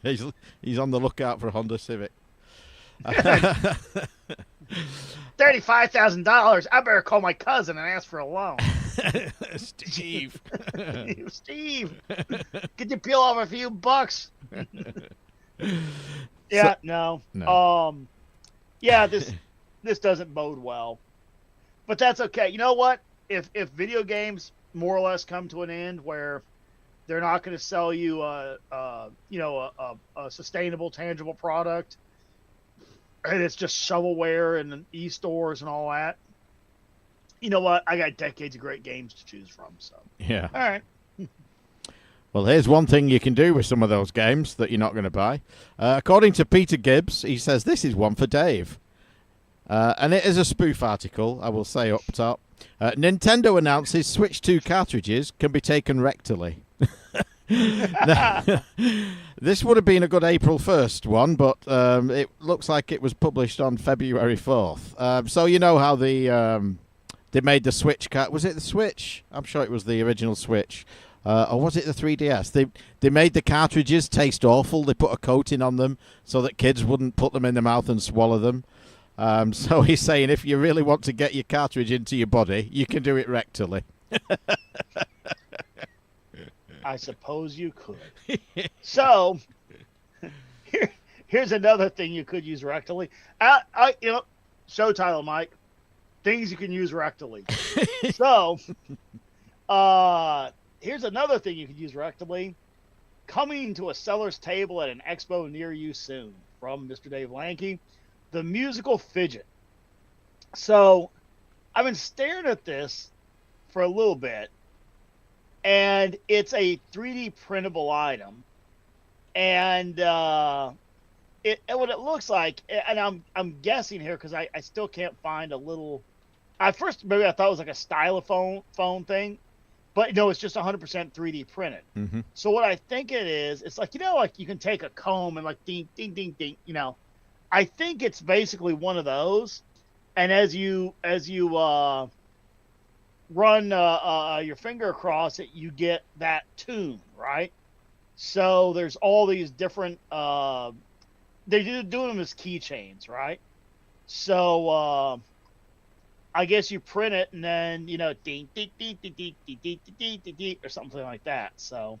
He's on the lookout for a Honda Civic. $35,000. I better call my cousin and ask for a loan. Steve. Steve, could you peel off a few bucks? Yeah, no. Yeah, this doesn't bode well. But that's okay. You know what? If video games more or less come to an end where they're not going to sell you a sustainable, tangible product, and it's just shovelware and e-stores and all that, you know what? I got decades of great games to choose from. So yeah. All right. Well, here's one thing you can do with some of those games that you're not going to buy. According to Peter Gibbs, he says this is one for Dave. And it is a spoof article, I will say up top. Nintendo announces Switch 2 cartridges can be taken rectally. Now, this would have been a good April 1st one, but it looks like it was published on February 4th. So you know how they made the Switch was it the Switch? I'm sure it was the original Switch. Or was it the 3DS? They made the cartridges taste awful. They put a coating on them so that kids wouldn't put them in their mouth and swallow them. So he's saying if you really want to get your cartridge into your body, you can do it rectally. I suppose you could. So here's another thing you could use rectally. Show title, Mike. Things you can use rectally. So here's another thing you could use rectally. Coming to a seller's table at an expo near you soon, from Mr. Dave Lanke. The musical fidget. So I've been staring at this for a little bit, and it's a 3D printable item. And what it looks like, and I'm guessing here because I still can't find a little. At first, maybe I thought it was like a stylophone thing, but no, it's just 100% 3D printed. Mm-hmm. So what I think it is, it's like, like you can take a comb and like ding, ding, ding, ding, I think it's basically one of those, and as you run your finger across it, you get that tune, right? So there's all these different. They do them as keychains, right? So I guess you print it and then ding ding ding ding ding ding ding ding ding ding or something like that. So.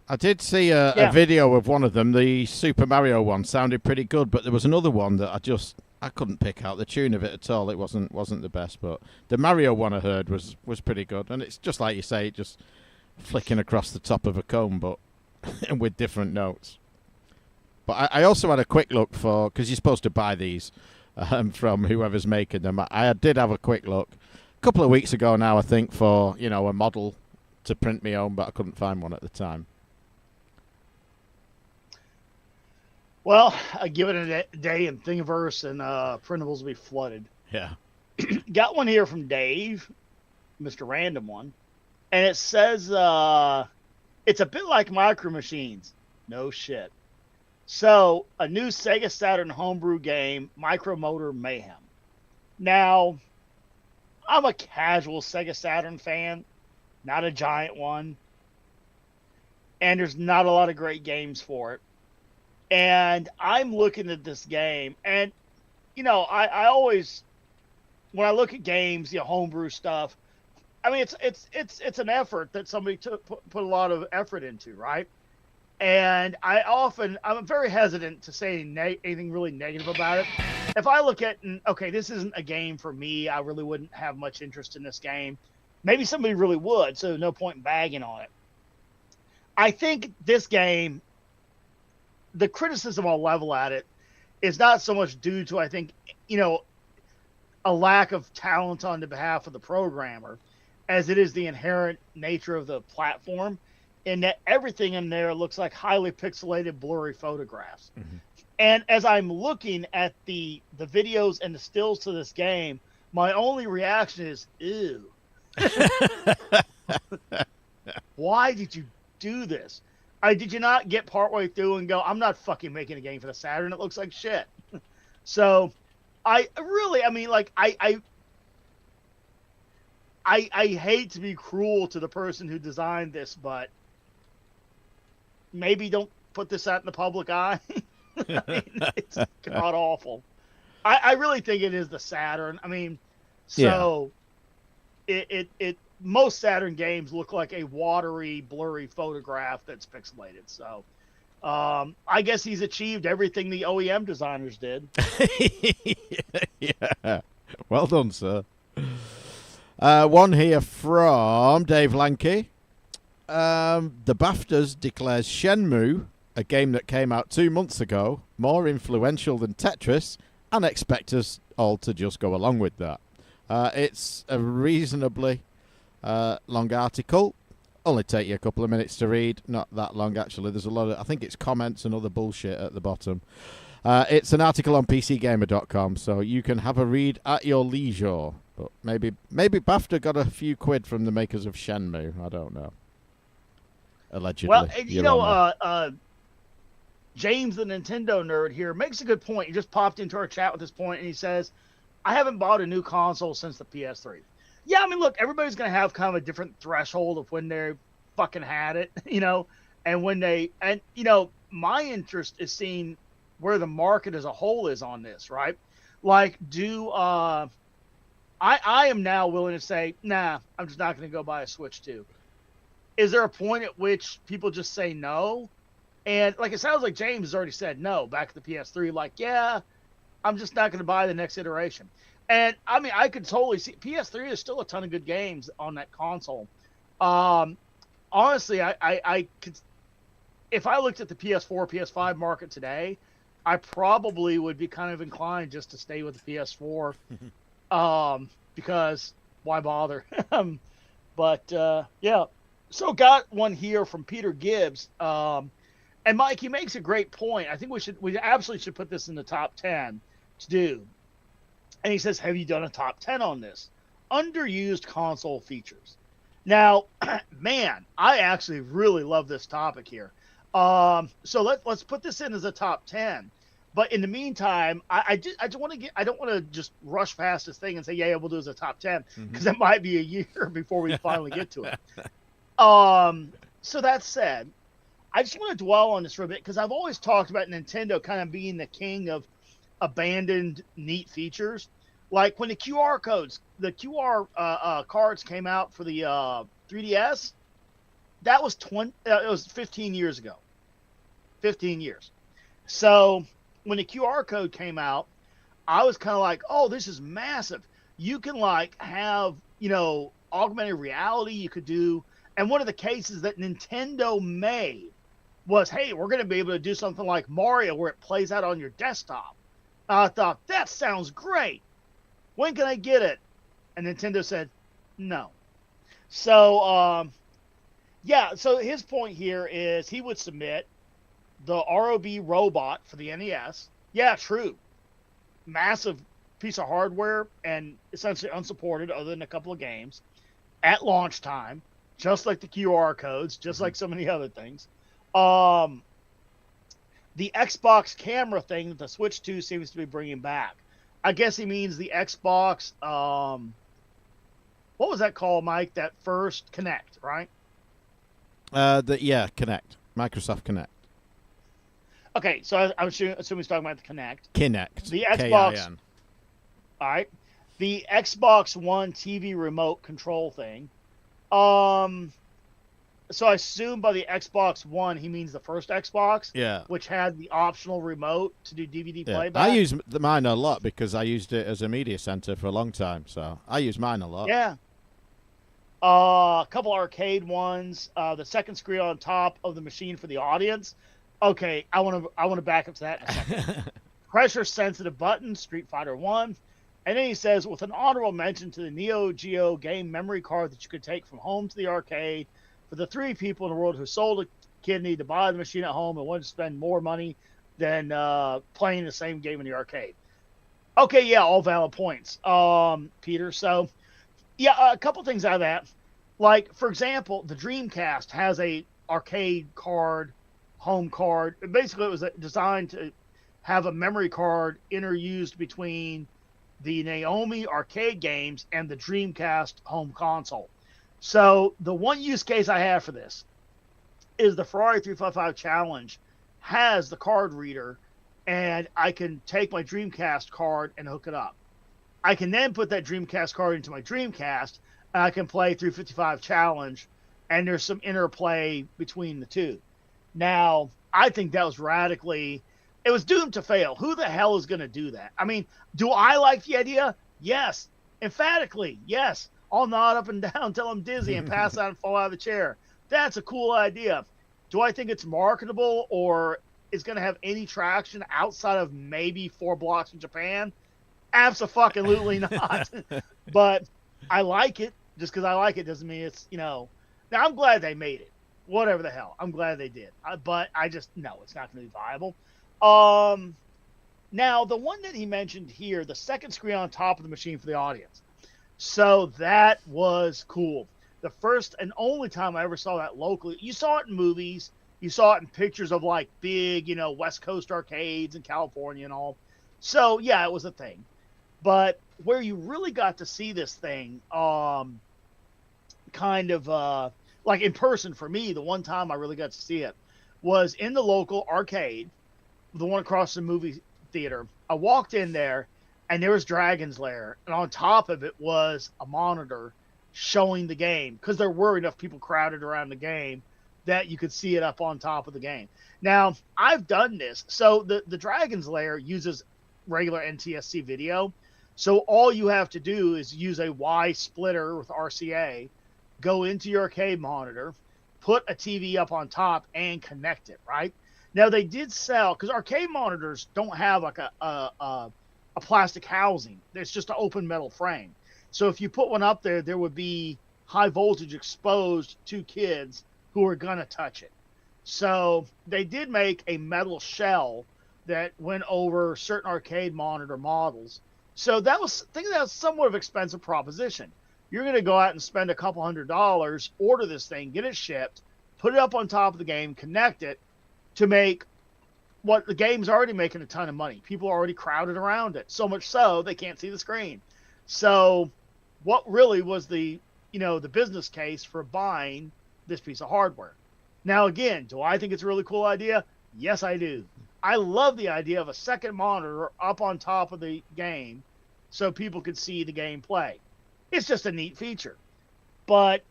I did see a video of one of them. The Super Mario one sounded pretty good, but there was another one that I couldn't pick out the tune of it at all. It wasn't the best, but the Mario one I heard was pretty good, and it's just like you say, just flicking across the top of a comb, but with different notes. But I also had a quick look because you're supposed to buy these from whoever's making them. I did have a quick look a couple of weeks ago now, I think, for a model to print me own, but I couldn't find one at the time. Well, I give it a day and Thingiverse and printables will be flooded. Yeah. Got one here from Dave, Mr. Random One, and it says it's a bit like Micro Machines. No shit. So, a new Sega Saturn homebrew game, Micromotor Mayhem. Now, I'm a casual Sega Saturn fan, not a giant one, and there's not a lot of great games for it. And I'm looking at this game, and I always, when I look at games, homebrew stuff, I mean it's an effort that somebody put a lot of effort into, right? And I'm very hesitant to say anything really negative about it. If I look at, okay, this isn't a game for me, I really wouldn't have much interest in this game. Maybe somebody really would, so no point in bagging on it. I think this game, the criticism I'll level at it is not so much due to, I think, a lack of talent on the behalf of the programmer, as it is the inherent nature of the platform, in that everything in there looks like highly pixelated, blurry photographs. Mm-hmm. And as I'm looking at the videos and the stills to this game, my only reaction is, ew. Why did you do this? Did you not get partway through and go, I'm not fucking making a game for the Saturn. It looks like shit. So I mean, like, I hate to be cruel to the person who designed this, but maybe don't put this out in the public eye. I mean, it's god awful. I really think it is the Saturn. I mean, so it most Saturn games look like a watery, blurry photograph that's pixelated. So I guess he's achieved everything the OEM designers did. Yeah. Well done, sir. One here from Dave Lanke. The BAFTAs declares Shenmue, a game that came out 2 months ago, more influential than Tetris, and expect us all to just go along with that. It's a reasonably long article. Only take you a couple of minutes to read. Not that long, actually. There's a lot of, I think it's comments and other bullshit at the bottom. It's an article on PCGamer.com, so you can have a read at your leisure. But maybe BAFTA got a few quid from the makers of Shenmue. I don't know. Allegedly. Well, you know, James, the Nintendo nerd here, makes a good point. He just popped into our chat with this point, and he says, I haven't bought a new console since the PS3. Yeah, I mean, look, everybody's going to have kind of a different threshold of when they fucking had it, you know, and when they, and, you know, my interest is seeing where the market as a whole is on this, right? Like, I am now willing to say, nah, I'm just not going to go buy a Switch 2. Is there a point at which people just say no? And, like, it sounds like James has already said no back at the PS3, like, yeah, I'm just not going to buy the next iteration. And, I mean, I could totally see PS3 is still a ton of good games on that console. Honestly, I could, if I looked at the PS4, PS5 market today, I probably would be kind of inclined just to stay with the PS4 because why bother? But, yeah. So got one here from Peter Gibbs. And Mike, he makes a great point. I think we absolutely should put this in the top 10 to do. And he says, have you done a top 10 on this? Underused console features. Now, man, I actually really love this topic here. So let's put this in as a top 10. But in the meantime, I don't want to just rush past this thing and say, yeah, we'll do it as a top 10, because it might be a year before we finally get to it. So that said, I just want to dwell on this for a bit, because I've always talked about Nintendo kind of being the king of abandoned neat features. Like when the QR cards came out for the 3DS, that was it was 15 years ago. 15 years. So when the QR code came out, I was kind of like, oh, this is massive. You can like have, you know, augmented reality. You could do, and one of the cases that Nintendo made was, hey, we're going to be able to do something like Mario where it plays out on your desktop. I thought, that sounds great. When can I get it? And Nintendo said, no. So, yeah, so his point here is he would submit the ROB robot for the NES. Yeah, true. Massive piece of hardware and essentially unsupported other than a couple of games at launch time, just like the QR codes, just like so many other things. The Xbox camera thing that the Switch 2 seems to be bringing back. I guess he means the Xbox, what was that called, Mike? That first Kinect, right? Kinect. Microsoft Kinect. Okay, so I'm assuming he's talking about the Kinect. Kinect. The Xbox. K-I-N. All right. The Xbox One TV remote control thing. So I assume by the Xbox One, he means the first Xbox, which had the optional remote to do DVD playback. I use mine a lot because I used it as a media center for a long time, so I use mine a lot. Yeah. A couple arcade ones. The second screen on top of the machine for the audience. Okay, I want to back up to that in a second. Pressure sensitive button, Street Fighter 1. And then he says, with an honorable mention to the Neo Geo game memory card that you could take from home to the arcade. For the 3 people in the world who sold a kidney to buy the machine at home and wanted to spend more money than playing the same game in the arcade. Okay, yeah, all valid points, Peter. So, yeah, a couple things out of that. Like, for example, the Dreamcast has a arcade card, home card. Basically, it was designed to have a memory card interused between the Naomi arcade games and the Dreamcast home console. So the one use case I have for this is the Ferrari 355 Challenge has the card reader, and I can take my Dreamcast card and hook it up. I can then put that Dreamcast card into my Dreamcast, and I can play 355 Challenge, and there's some interplay between the two. Now, I think that was it was doomed to fail. Who the hell is going to do that? I mean, do I like the idea? Yes. Emphatically, yes. I'll nod up and down until I'm dizzy and pass out and fall out of the chair. That's a cool idea. Do I think it's marketable or is going to have any traction outside of maybe 4 blocks in Japan? Absolutely not. But I like it. Just because I like it doesn't mean it's, Now, I'm glad they made it. Whatever the hell. I'm glad they did. But I just, no, it's not going to be viable. Now, the one that he mentioned here, the second screen on top of the machine for the audience. So that was cool. The first and only time I ever saw that locally. You saw it in movies. You saw it in pictures of like big, West Coast arcades in California and all. So, yeah, it was a thing. But where you really got to see this thing, kind of like in person for me, the one time I really got to see it was in the local arcade, the one across the movie theater. I walked in there, and there was Dragon's Lair, and on top of it was a monitor showing the game because there were enough people crowded around the game that you could see it up on top of the game. Now, I've done this. So the Dragon's Lair uses regular NTSC video. So all you have to do is use a Y splitter with RCA, go into your arcade monitor, put a TV up on top, and connect it, right? Now, they did sell, because arcade monitors don't have like a plastic housing. It's just an open metal frame. So if you put one up there, there would be high voltage exposed to kids who are going to touch it. So they did make a metal shell that went over certain arcade monitor models. So I think that was somewhat of an expensive proposition. You're going to go out and spend a couple $100, order this thing, get it shipped, put it up on top of the game, connect it to make what the game's already making a ton of money. People are already crowded around it, so much so they can't see the screen. So what really was the business case for buying this piece of hardware? Now, again, do I think it's a really cool idea? Yes, I do. I love the idea of a second monitor up on top of the game so people could see the game play. It's just a neat feature. But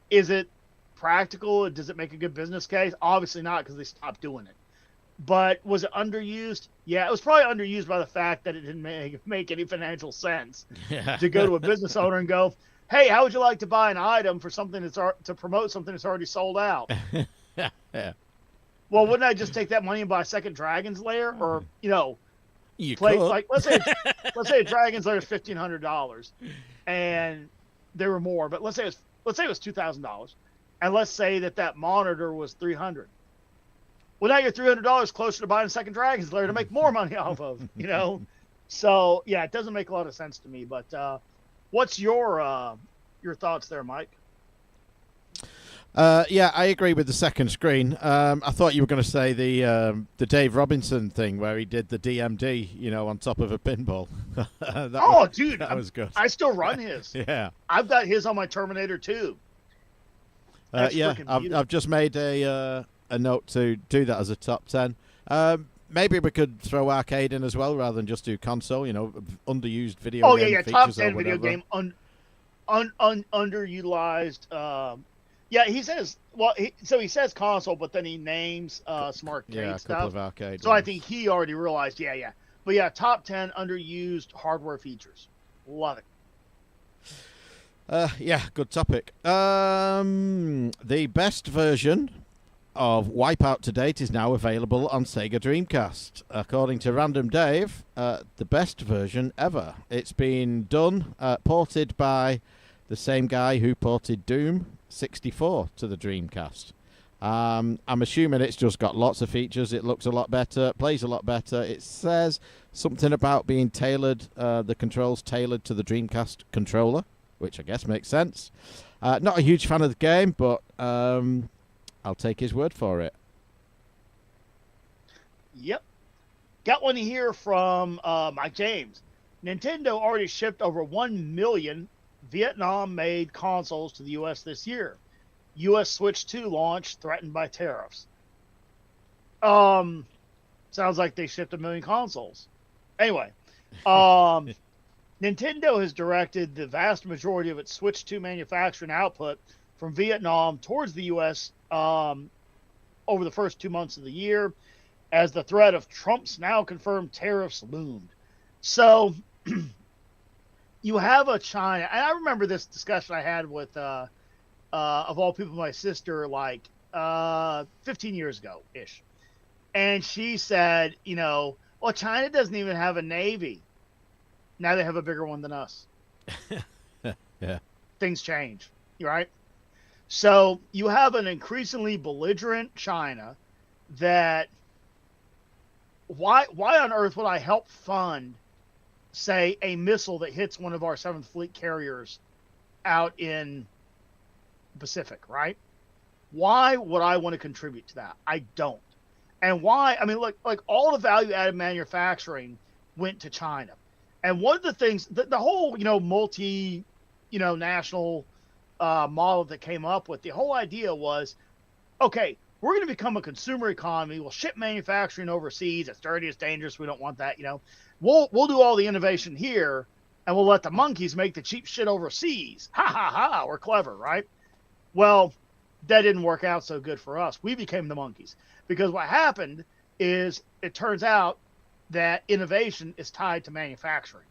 is it practical? Does it make a good business case? Obviously not, because they stopped doing it. But was it underused? Yeah, it was probably underused by the fact that it didn't make any financial sense to go to a business owner and go, hey, how would you like to buy an item for something to promote something that's already sold out? Yeah. Well, wouldn't I just take that money and buy a second Dragon's Lair, or you play could. like let's say a Dragon's Lair is $1,500, and there were more, but let's say it was $2,000, and let's say that monitor was $300. Well, now you're $300 closer to buying a second Dragon's Lair to make more money off of, So yeah, it doesn't make a lot of sense to me. But what's your thoughts there, Mike? Yeah, I agree with the second screen. I thought you were going to say the Dave Robinson thing where he did the DMD, on top of a pinball. Dude, that was good. I still run his. Yeah, I've got his on my Terminator 2. Yeah, I've just made a note to do that as a top 10. Maybe we could throw arcade in as well rather than just do console. Underused video. game yeah, top 10 video game underutilized. Yeah, he says. Well, he says console, but then he names some arcade stuff. Yeah, a couple of arcade. So ones. I think he already realized. Yeah. But yeah, top 10 underused hardware features. Love it. Yeah, good topic. The best version of Wipeout to date is now available on Sega Dreamcast. According to Random Dave, the best version ever. It's been done, ported by the same guy who ported Doom 64 to the Dreamcast. I'm assuming it's just got lots of features. It looks a lot better, plays a lot better. It says something about being tailored, the controls tailored to the Dreamcast controller, which I guess makes sense. Not a huge fan of the game, but I'll take his word for it. Yep. Got one here from Mike James. Nintendo already shipped over 1 million Vietnam-made consoles to the U.S. this year. U.S. Switch 2 launch threatened by tariffs. Sounds like they shipped 1 million consoles. Anyway, Nintendo has directed the vast majority of its Switch 2 manufacturing output from Vietnam towards the U.S. Over the first 2 months of the year, as the threat of Trump's now confirmed tariffs loomed. So you have a China, and I remember this discussion I had with, of all people, my sister, like 15 years ago-ish. And she said, well, China doesn't even have a navy. Now they have a bigger one than us. Yeah. Things change, right? So you have an increasingly belligerent China that why on earth would I help fund, say, a missile that hits one of our 7th Fleet carriers out in the Pacific, right? Why would I want to contribute to that? I don't. And why? I mean, look, like all the value-added manufacturing went to China. And one of the things, the whole, multi, national model that came up with, the whole idea was, okay, we're going to become a consumer economy. We'll ship manufacturing overseas. It's dirty, it's dangerous. We don't want that, We'll do all the innovation here, and we'll let the monkeys make the cheap shit overseas. Ha, ha, ha. We're clever, right? Well, that didn't work out so good for us. We became the monkeys. Because what happened is it turns out that innovation is tied to manufacturing.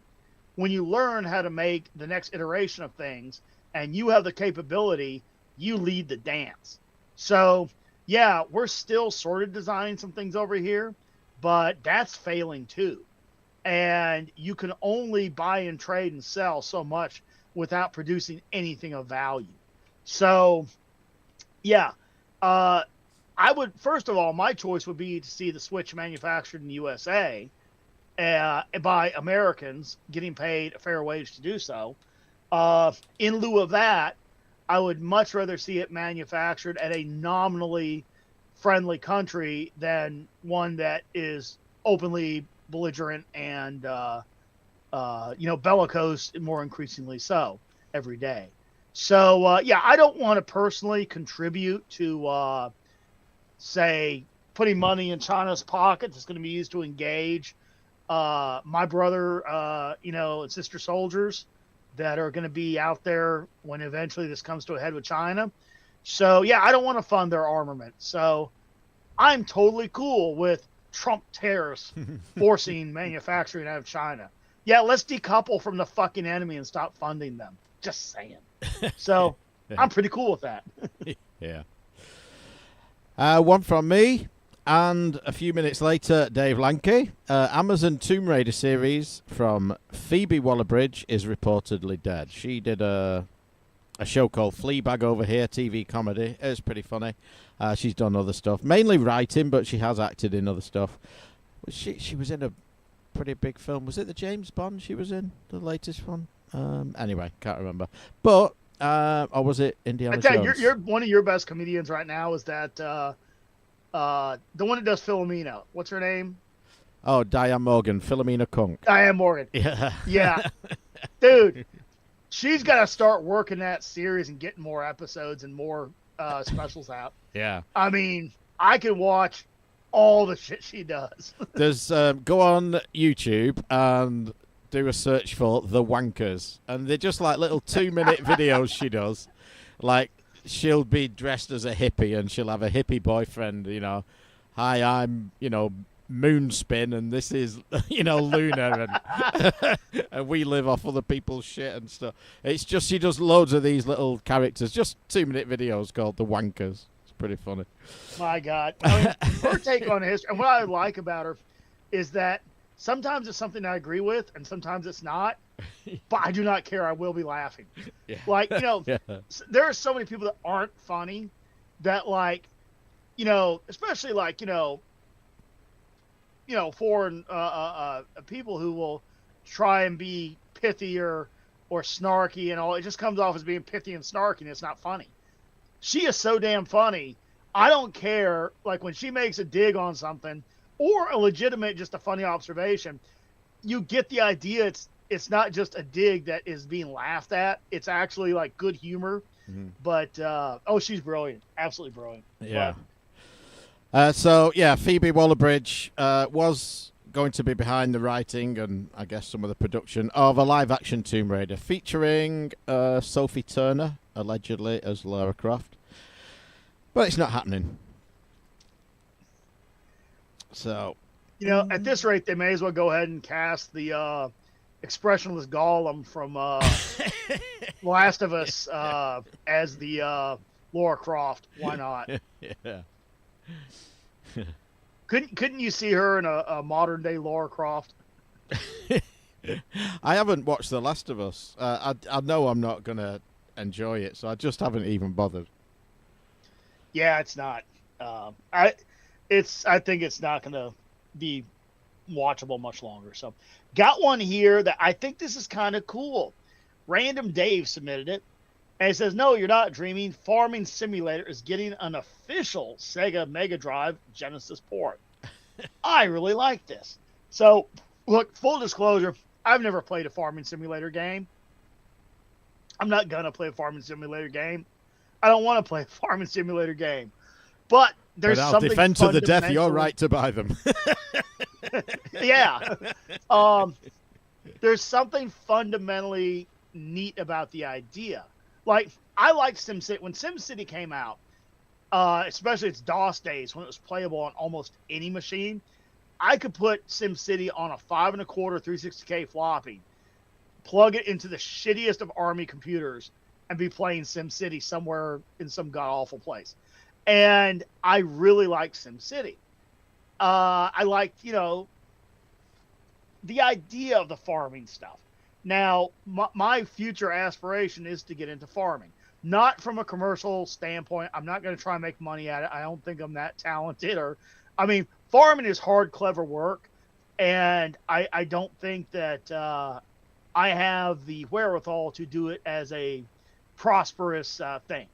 When you learn how to make the next iteration of things and you have the capability, you lead the dance. So, yeah, we're still sort of designing some things over here, but that's failing too. And you can only buy and trade and sell so much without producing anything of value. So, yeah, I would, first of all, my choice would be to see the Switch manufactured in the USA by Americans getting paid a fair wage to do so. In lieu of that, I would much rather see it manufactured at a nominally friendly country than one that is openly belligerent and, bellicose, more increasingly so every day. So, I don't want to personally contribute to, say, putting money in China's pocket that's going to be used to engage my brother, and sister soldiers that are going to be out there when eventually this comes to a head with China. So, I don't want to fund their armament. So I'm totally cool with Trump tariffs forcing manufacturing out of China. Yeah, let's decouple from the fucking enemy and stop funding them. Just saying. So I'm pretty cool with that. Yeah. One from me, and a few minutes later, Dave Lanke. Amazon Tomb Raider series from Phoebe Waller-Bridge is reportedly dead. She did a show called Fleabag over here, TV comedy. It was pretty funny. She's done other stuff, mainly writing, but she has acted in other stuff. She was in a pretty big film. Was it the James Bond she was in, the latest one? Anyway, can't remember. But or was it Indiana Jones? You're one of your best comedians right now is that the one that does Philomena. What's her name? Oh, Diane Morgan, Philomena Kunk. Diane Morgan. Yeah. Dude, she's got to start working that series and getting more episodes and more specials out. Yeah. I mean, I could watch all the shit she does. There's go on YouTube and do a search for The Wankers, and they're just like little 2-minute videos she does. Like, she'll be dressed as a hippie and she'll have a hippie boyfriend, hi, I'm Moonspin and this is Luna and we live off other people's shit and stuff. It's just she does loads of these little characters, just 2-minute videos called The Wankers. It's pretty funny. My God. I mean, her take on history, and what I like about her is that sometimes it's something I agree with, and sometimes it's not. But I do not care. I will be laughing. Yeah. Like, Yeah. there are so many people that aren't funny that, like, especially like foreign people who will try and be pithier or snarky and all. It just comes off as being pithy and snarky, and it's not funny. She is so damn funny. I don't care, like when she makes a dig on something or a legitimate, just a funny observation, you get the idea. It's not just a dig that is being laughed at. It's actually like good humor. Mm-hmm. But she's brilliant, absolutely brilliant. Yeah. Phoebe Waller-Bridge was going to be behind the writing and I guess some of the production of a live-action Tomb Raider featuring Sophie Turner, allegedly, as Lara Croft. But it's not happening. So... at this rate, they may as well go ahead and cast the expressionless Gollum from Last of Us as the Lara Croft. Why not? Yeah. Couldn't you see her in a modern day Lara Croft? I haven't watched The Last of Us. I know I'm not gonna enjoy it, so I just haven't even bothered. Yeah, it's not. I think it's not gonna be watchable much longer. So, got one here that I think this is kind of cool. Random Dave submitted it. And it says, no, you're not dreaming. Farming Simulator is getting an official Sega Mega Drive Genesis port. I really like this. So, look, full disclosure, I've never played a Farming Simulator game. I'm not going to play a Farming Simulator game. I don't want to play a Farming Simulator game. But there's I'll something defend to the death your right to buy them. Yeah. There's something fundamentally neat about the idea. Like, I liked SimCity. When SimCity came out, especially its DOS days when it was playable on almost any machine, I could put SimCity on a 5 1/4 360K floppy, plug it into the shittiest of army computers, and be playing SimCity somewhere in some god-awful place. And I really liked SimCity. I liked, the idea of the farming stuff. Now, my future aspiration is to get into farming. Not from a commercial standpoint. I'm not going to try and make money at it. I don't think I'm that talented. Farming is hard, clever work. And I don't think that I have the wherewithal to do it as a prosperous thing.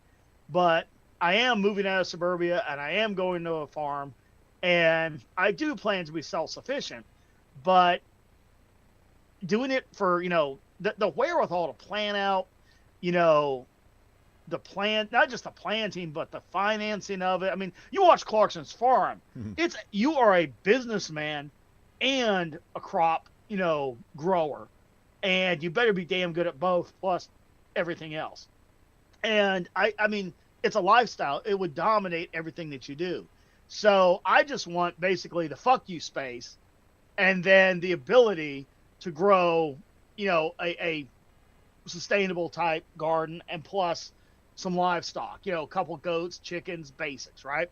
But I am moving out of suburbia, and I am going to a farm. And I do plan to be self-sufficient. But doing it for, the wherewithal to plan out, the plan, not just the planting, but the financing of it. I mean, you watch Clarkson's Farm. Mm-hmm. You are a businessman and a crop, grower. And you better be damn good at both, plus everything else. And I mean, it's a lifestyle. It would dominate everything that you do. So I just want basically the fuck you space and then the ability to grow, a sustainable type garden and plus some livestock, a couple goats, chickens, basics, right?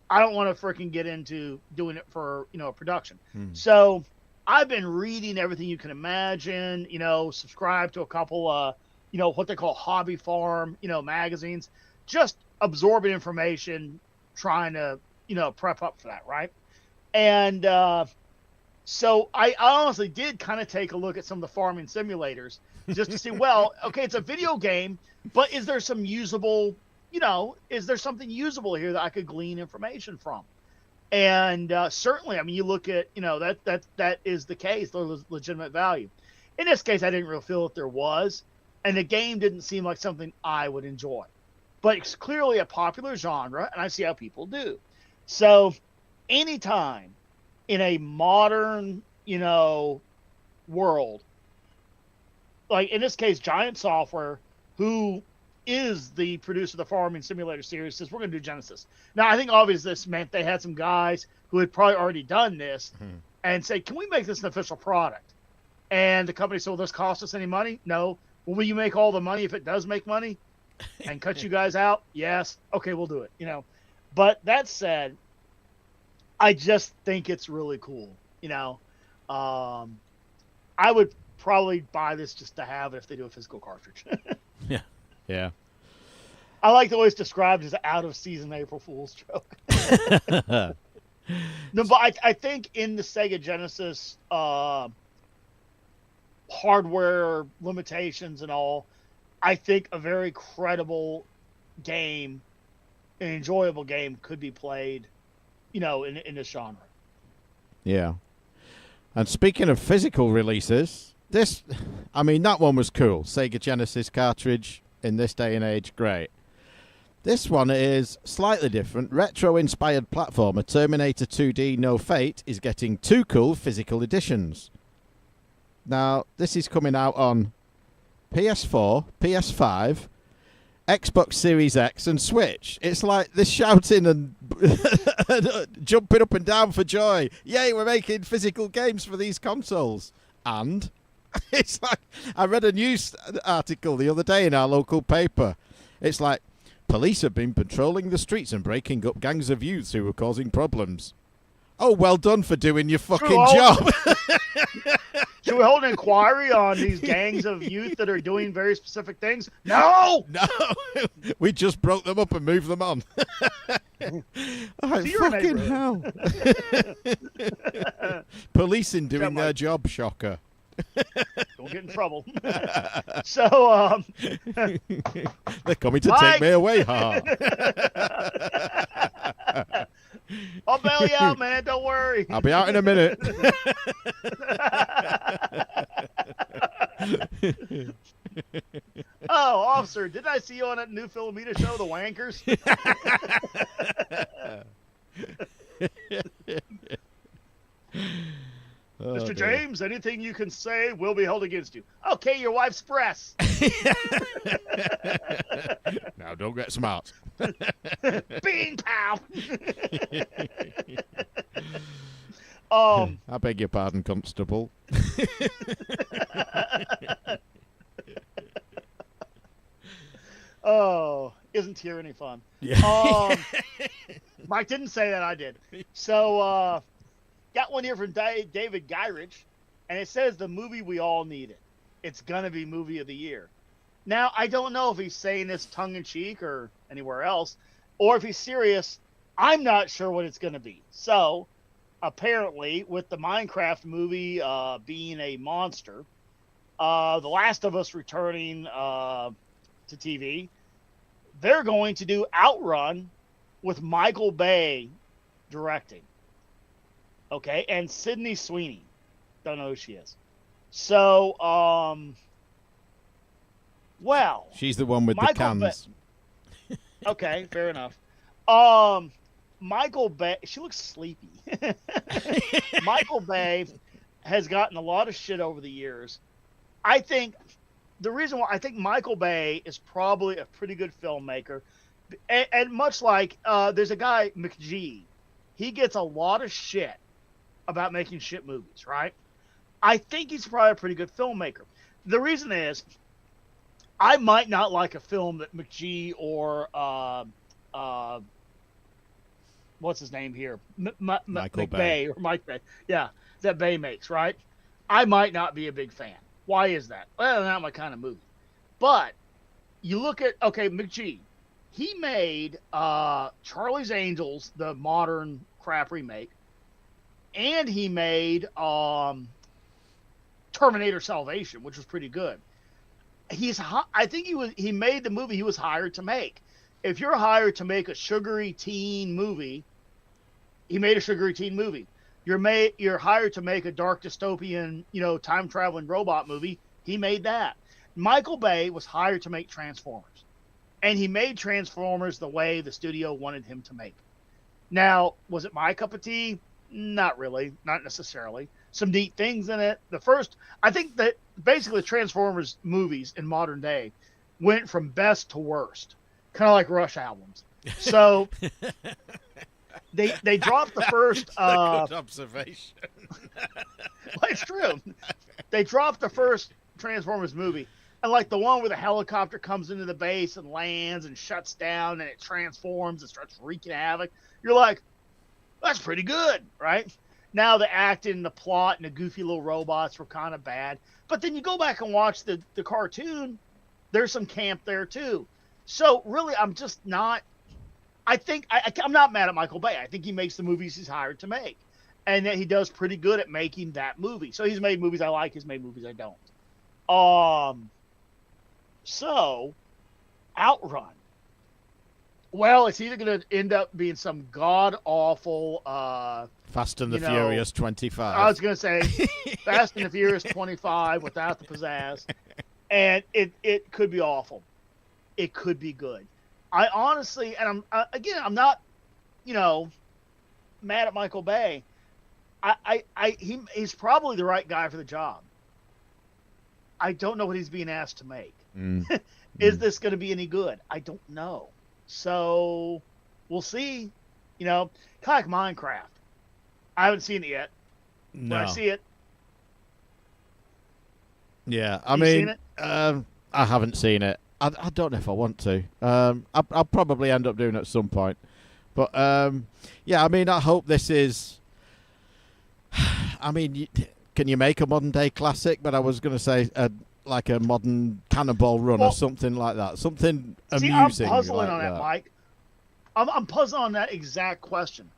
I don't want to freaking get into doing it for, production. So I've been reading everything you can imagine, subscribe to a couple, what they call hobby farm, magazines, just absorbing information, trying to, prep up for that, right? And so I honestly did kind of take a look at some of the farming simulators just to see, well, okay, it's a video game, but is there some usable, is there something usable here that I could glean information from? And certainly, I mean, you look at, that is the case. There's legitimate value. In this case, I didn't really feel that there was, and the game didn't seem like something I would enjoy. But it's clearly a popular genre, and I see how people do. So anytime in a modern, world, like in this case, Giant Software, who is the producer of the Farming Simulator series, says we're going to do Genesis. Now, I think obviously this meant they had some guys who had probably already done this and say, can we make this an official product? And the company said, will this cost us any money? No. Well, will you make all the money if it does make money and cut you guys out? Yes. Okay, we'll do it. But that said, I just think it's really cool. I would probably buy this just to have it if they do a physical cartridge. Yeah. I like to always describe it as an out-of-season April Fool's joke. No, but I think in the Sega Genesis hardware limitations and all, I think a very credible game, an enjoyable game, could be played, in this genre. Yeah. And speaking of physical releases, that one was cool. Sega Genesis cartridge in this day and age, great. This one is slightly different. Retro-inspired platformer Terminator 2D No Fate is getting 2 cool physical editions. Now, this is coming out on PS4, PS5, Xbox Series X, and Switch. It's like this shouting and jumping up and down for joy. Yay, we're making physical games for these consoles. And it's like, I read a news article the other day in our local paper. It's like, police have been patrolling the streets and breaking up gangs of youths who were causing problems. Oh, well done for doing your fucking job. Should we hold an inquiry on these gangs of youth that are doing very specific things? No! No! We just broke them up and moved them on. Fucking hell. Policing doing their job, shocker. Don't get in trouble. So, they're coming to take me away, ha. I'll bail you out, man. Don't worry. I'll be out in a minute. Oh, officer, didn't I see you on that new Philomena show, The Wankers? Mr. James, anything you can say will be held against you. Okay, your wife's breasts. Now, don't get smart. Bing, pow. I beg your pardon, Constable. Oh, isn't tyranny fun? Yeah. Mike didn't say that, I did. So, got one here from David Gyrich, and it says the movie we all needed. It's gonna be movie of the year. Now, I don't know if he's saying this tongue-in-cheek or anywhere else, or if he's serious. I'm not sure what it's gonna be. So, apparently, with the Minecraft movie being a monster, The Last of Us returning to TV, they're going to do Outrun with Michael Bay directing. Okay, and Sydney Sweeney. Don't know who she is. So, well. She's the one with the cans. Okay, fair enough. Michael Bay, she looks sleepy. Michael Bay has gotten a lot of shit over the years. I think the reason why I think Michael Bay is probably a pretty good filmmaker, and much like there's a guy, McGee, he gets a lot of shit about making shit movies, right? I think he's probably a pretty good filmmaker. The reason is, I might not like a film that McGee or what's his name here, Michael Bay or Mike Bay, yeah, that Bay makes, right? I might not be a big fan. Why is that? Well, not my kind of movie. But you look at McGee, he made Charlie's Angels, the modern crap remake, and he made Terminator Salvation, which was pretty good. I think he made the movie he was hired to make. If you're hired to make a sugary teen movie, he made a sugary teen movie. You're hired to make a dark dystopian, time traveling robot movie. He made that. Michael Bay was hired to make Transformers, and he made Transformers the way the studio wanted him to make. Now, was it my cup of tea? Not really, not necessarily. Some neat things in it. I think that basically Transformers movies in modern day went from best to worst, kind of like Rush albums. So they dropped the first. That's a good observation. Well, it's true. They dropped the first Transformers movie, and like the one where the helicopter comes into the base and lands and shuts down, and it transforms and starts wreaking havoc. You're like, that's pretty good, right? Now the acting, the plot, and the goofy little robots were kind of bad. But then you go back and watch the cartoon, there's some camp there too. So really, I'm just not I think I'm not mad at Michael Bay. I think he makes the movies he's hired to make, and that he does pretty good at making that movie. So he's made movies I like. He's made movies I don't. So Outrun. Well, it's either going to end up being some god awful. Fast and the Furious 25. I was going to say Fast and the Furious 25 without the pizzazz, and it could be awful. It could be good. I honestly, and I'm not, mad at Michael Bay. He's probably the right guy for the job. I don't know what he's being asked to make. Is this going to be any good? I don't know. So we'll see. Kind of like Minecraft. I haven't seen it yet. No. When I see it. Yeah, I mean, I haven't seen it. I don't know if I want to. I'll probably end up doing it at some point. But yeah, I mean, I hope this is. I mean, can you make a modern day classic? But I was going to say like a modern Cannonball Run or something like that. Something amusing. I'm puzzling like on that, Mike. I'm puzzling on that exact question.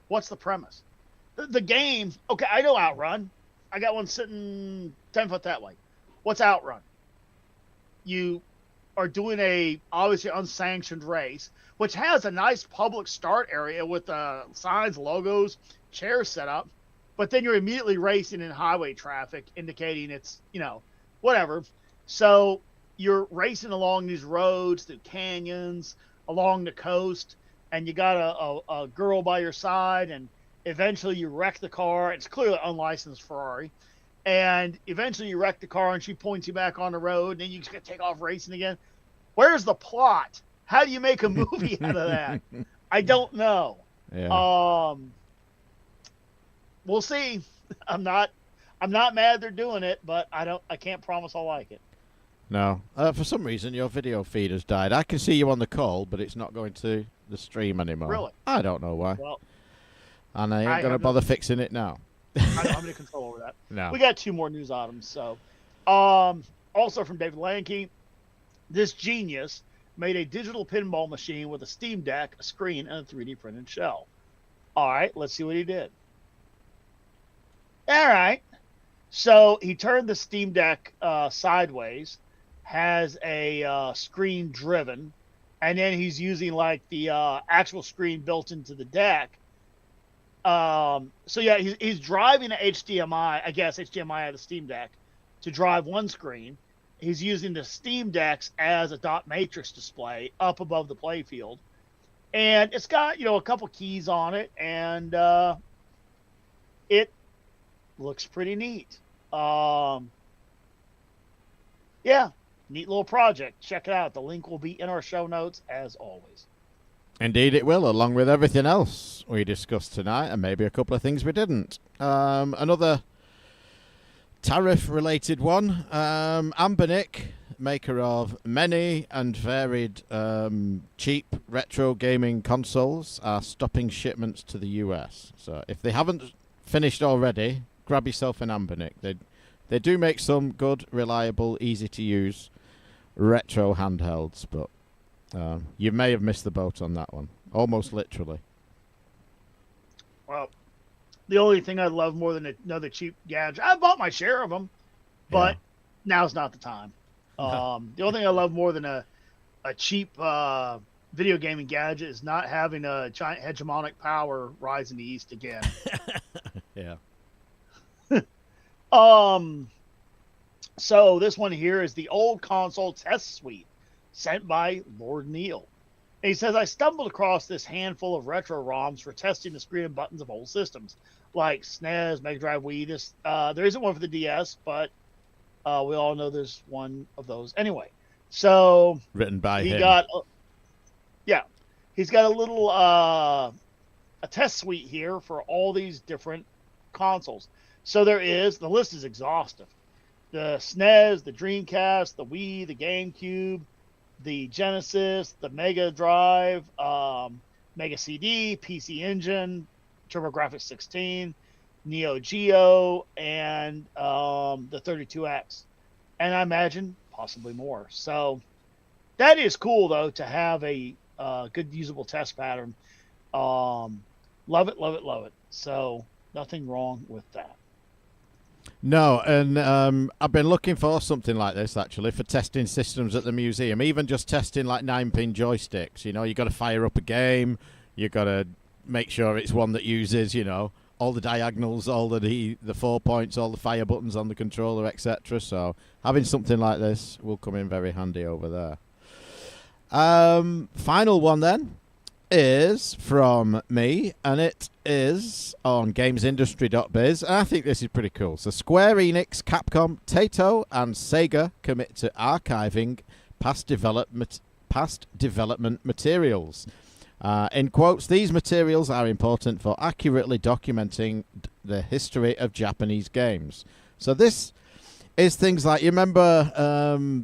What's the premise? The game. Okay, I know Outrun. I got one sitting 10 foot that way. What's Outrun? You are doing a obviously unsanctioned race, which has a nice public start area with signs, logos, chairs set up, but then you're immediately racing in highway traffic, indicating it's, whatever. So you're racing along these roads, through canyons, along the coast, and you got a girl by your side, and eventually you wreck the car. It's clearly an unlicensed Ferrari. And eventually you wreck the car, and she points you back on the road, and then you just got to take off racing again. Where's the plot? How do you make a movie out of that? I don't know. Yeah. We'll see. I'm not mad they're doing it, but I can't promise I'll like it. No. For some reason, your video feed has died. I can see you on the call, but it's not going to the stream anymore. Really? I don't know why. Well, and I ain't going to bother fixing it now. I don't have any control over that. No. We got 2 more news items. So, also from David Lanke, this genius made a digital pinball machine with a Steam Deck, a screen, and a 3D printed shell. All right, let's see what he did. All right. So he turned the Steam Deck sideways, has a screen driven, and then he's using like the actual screen built into the deck. So yeah, he's driving a HDMI, I guess HDMI out of the Steam Deck to drive one screen. He's using the Steam Decks as a dot matrix display up above the playfield. And it's got, a couple keys on it, and it looks pretty neat. Yeah, neat little project. Check it out. The link will be in our show notes as always. Indeed it will, along with everything else we discussed tonight, and maybe a couple of things we didn't. Another tariff-related one. Anbernic, maker of many and varied cheap retro gaming consoles, are stopping shipments to the US. So if they haven't finished already, grab yourself an Anbernic. They do make some good, reliable, easy-to-use retro handhelds, but you may have missed the boat on that one. Almost literally. Well, the only thing I love more than another cheap gadget, I bought my share of them, but now's not the time. The only thing I love more than a cheap video gaming gadget is not having a giant hegemonic power rise in the east again. Yeah. So this one here is the old console test suite sent by Lord Neal. And he says, I stumbled across this handful of retro ROMs for testing the screen and buttons of old systems like SNES, Mega Drive, Wii. There isn't one for the DS, but we all know there's one of those anyway. So written by him. He's got a little a test suite here for all these different consoles. So the list is exhaustive. The SNES, the Dreamcast, the Wii, the GameCube, the Genesis, the Mega Drive, Mega CD, PC Engine, TurboGrafx 16, Neo Geo, and the 32X. And I imagine possibly more. So that is cool, though, to have a good usable test pattern. Love it, love it, love it. So nothing wrong with that. No, and I've been looking for something like this actually for testing systems at the museum. Even just testing like 9-pin joysticks. You know, you got to fire up a game. You got to make sure it's one that uses, you know, all the diagonals, all the 4 points, all the fire buttons on the controller, etc. So having something like this will come in very handy over there. Final one then is from me, and it is on gamesindustry.biz, and I think this is pretty cool. So Square Enix, Capcom, Taito, and Sega commit to archiving past development materials. In quotes, these materials are important for accurately documenting the history of Japanese games. So this is things like, you remember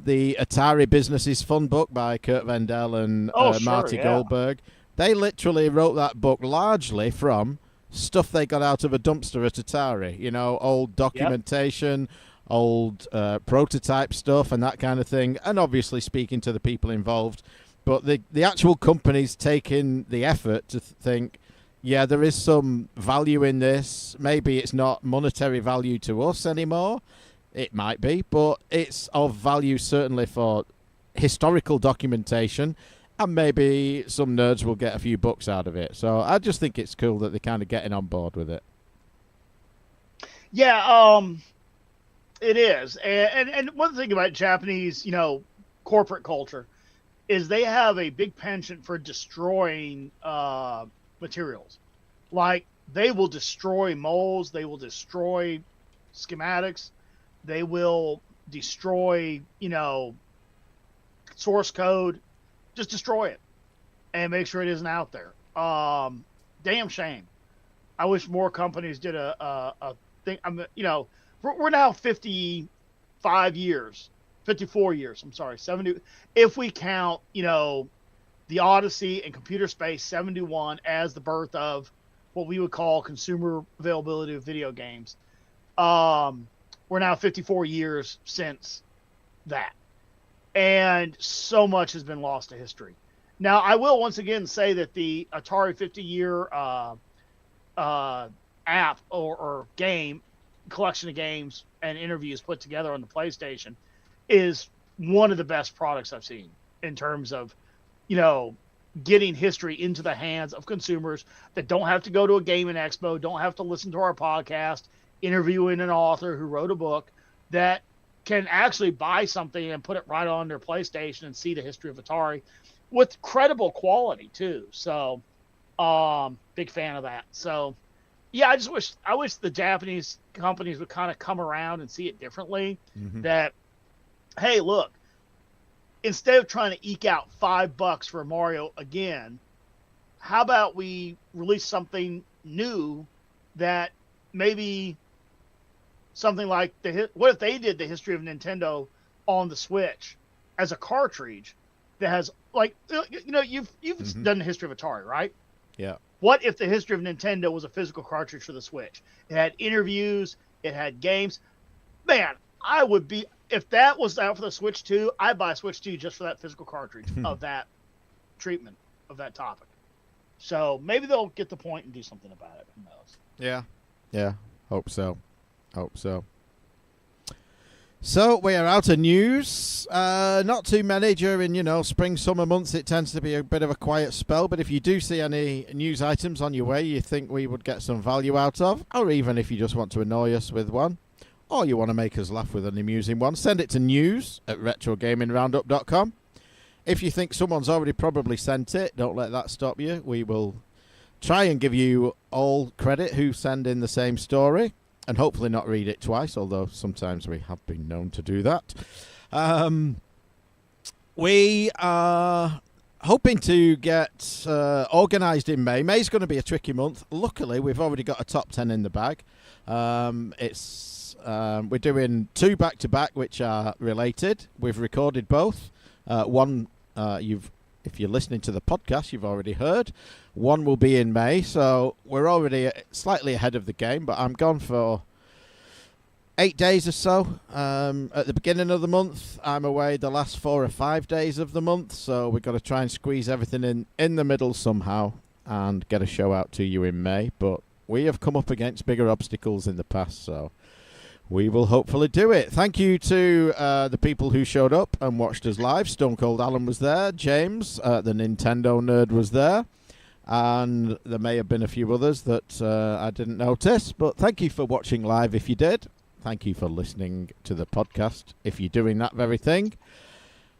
the Atari Business' Fun book by Kurt Vendel and Marty Goldberg? They literally wrote that book largely from stuff they got out of a dumpster at Atari. You know, old documentation, old prototype stuff and that kind of thing. And obviously speaking to the people involved. But the actual company's taking the effort to think, yeah, there is some value in this. Maybe it's not monetary value to us anymore. It might be, but it's of value certainly for historical documentation. And maybe some nerds will get a few bucks out of it. So I just think it's cool that they're kind of getting on board with it. Yeah, it is. And one thing about Japanese, you know, corporate culture is they have a big penchant for destroying materials. Like, they will destroy molds. They will destroy schematics. They will destroy, you know, source code. Just destroy it and make sure it isn't out there. Damn shame. I wish more companies did a thing. You know, we're now 55 years, 54 years. I'm sorry, 70. If we count, you know, the Odyssey and Computer Space 71 as the birth of what we would call consumer availability of video games, we're now 54 years since that. And so much has been lost to history. Now, I will once again say that the Atari 50-year app or game, collection of games and interviews put together on the PlayStation is one of the best products I've seen in terms of, you know, getting history into the hands of consumers that don't have to go to a gaming expo, don't have to listen to our podcast, interviewing an author who wrote a book, that can actually buy something and put it right on their PlayStation and see the history of Atari with credible quality too. So, big fan of that. So, yeah, I wish the Japanese companies would kind of come around and see it differently. Mm-hmm. That, hey, look, instead of trying to eke out $5 for Mario again, how about we release something new that maybe something like what if they did the history of Nintendo on the Switch as a cartridge that has, like, you know, you've mm-hmm. done the history of Atari, right? Yeah. What if the history of Nintendo was a physical cartridge for the Switch? It had interviews, it had games. Man, I would be, if that was out for the Switch 2, I'd buy Switch 2 just for that physical cartridge of that treatment of that topic. So maybe they'll get the point and do something about it. Who knows? Yeah. Yeah. Hope so. So we are out of news. Not too many during, you know, spring, summer months. It tends to be a bit of a quiet spell. But if you do see any news items on your way you think we would get some value out of, or even if you just want to annoy us with one, or you want to make us laugh with an amusing one, send it to news@retrogamingroundup.com. If you think someone's already probably sent it, don't let that stop you. We will try and give you all credit who send in the same story. And hopefully not read it twice, although sometimes we have been known to do that. We are hoping to get organised in May. May's going to be a tricky month. Luckily, we've already got a top 10 in the bag. We're doing 2 back-to-back, which are related. We've recorded both. One, if you're listening to the podcast, you've already heard. One will be in May, so we're already slightly ahead of the game, but I'm gone for 8 days or so. At the beginning of the month, I'm away the last 4 or 5 days of the month, so we've got to try and squeeze everything in the middle somehow and get a show out to you in May. But we have come up against bigger obstacles in the past, so we will hopefully do it. Thank you to the people who showed up and watched us live. Stone Cold Alan was there. James, the Nintendo nerd, was there. And there may have been a few others that I didn't notice. But thank you for watching live if you did. Thank you for listening to the podcast if you're doing that very thing.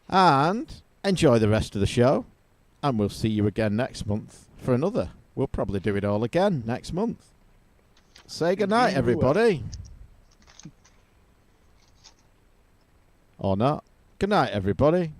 And enjoy the rest of the show. And we'll see you again next month for another. We'll probably do it all again next month. Say goodnight, everybody. Or not. Good night, everybody.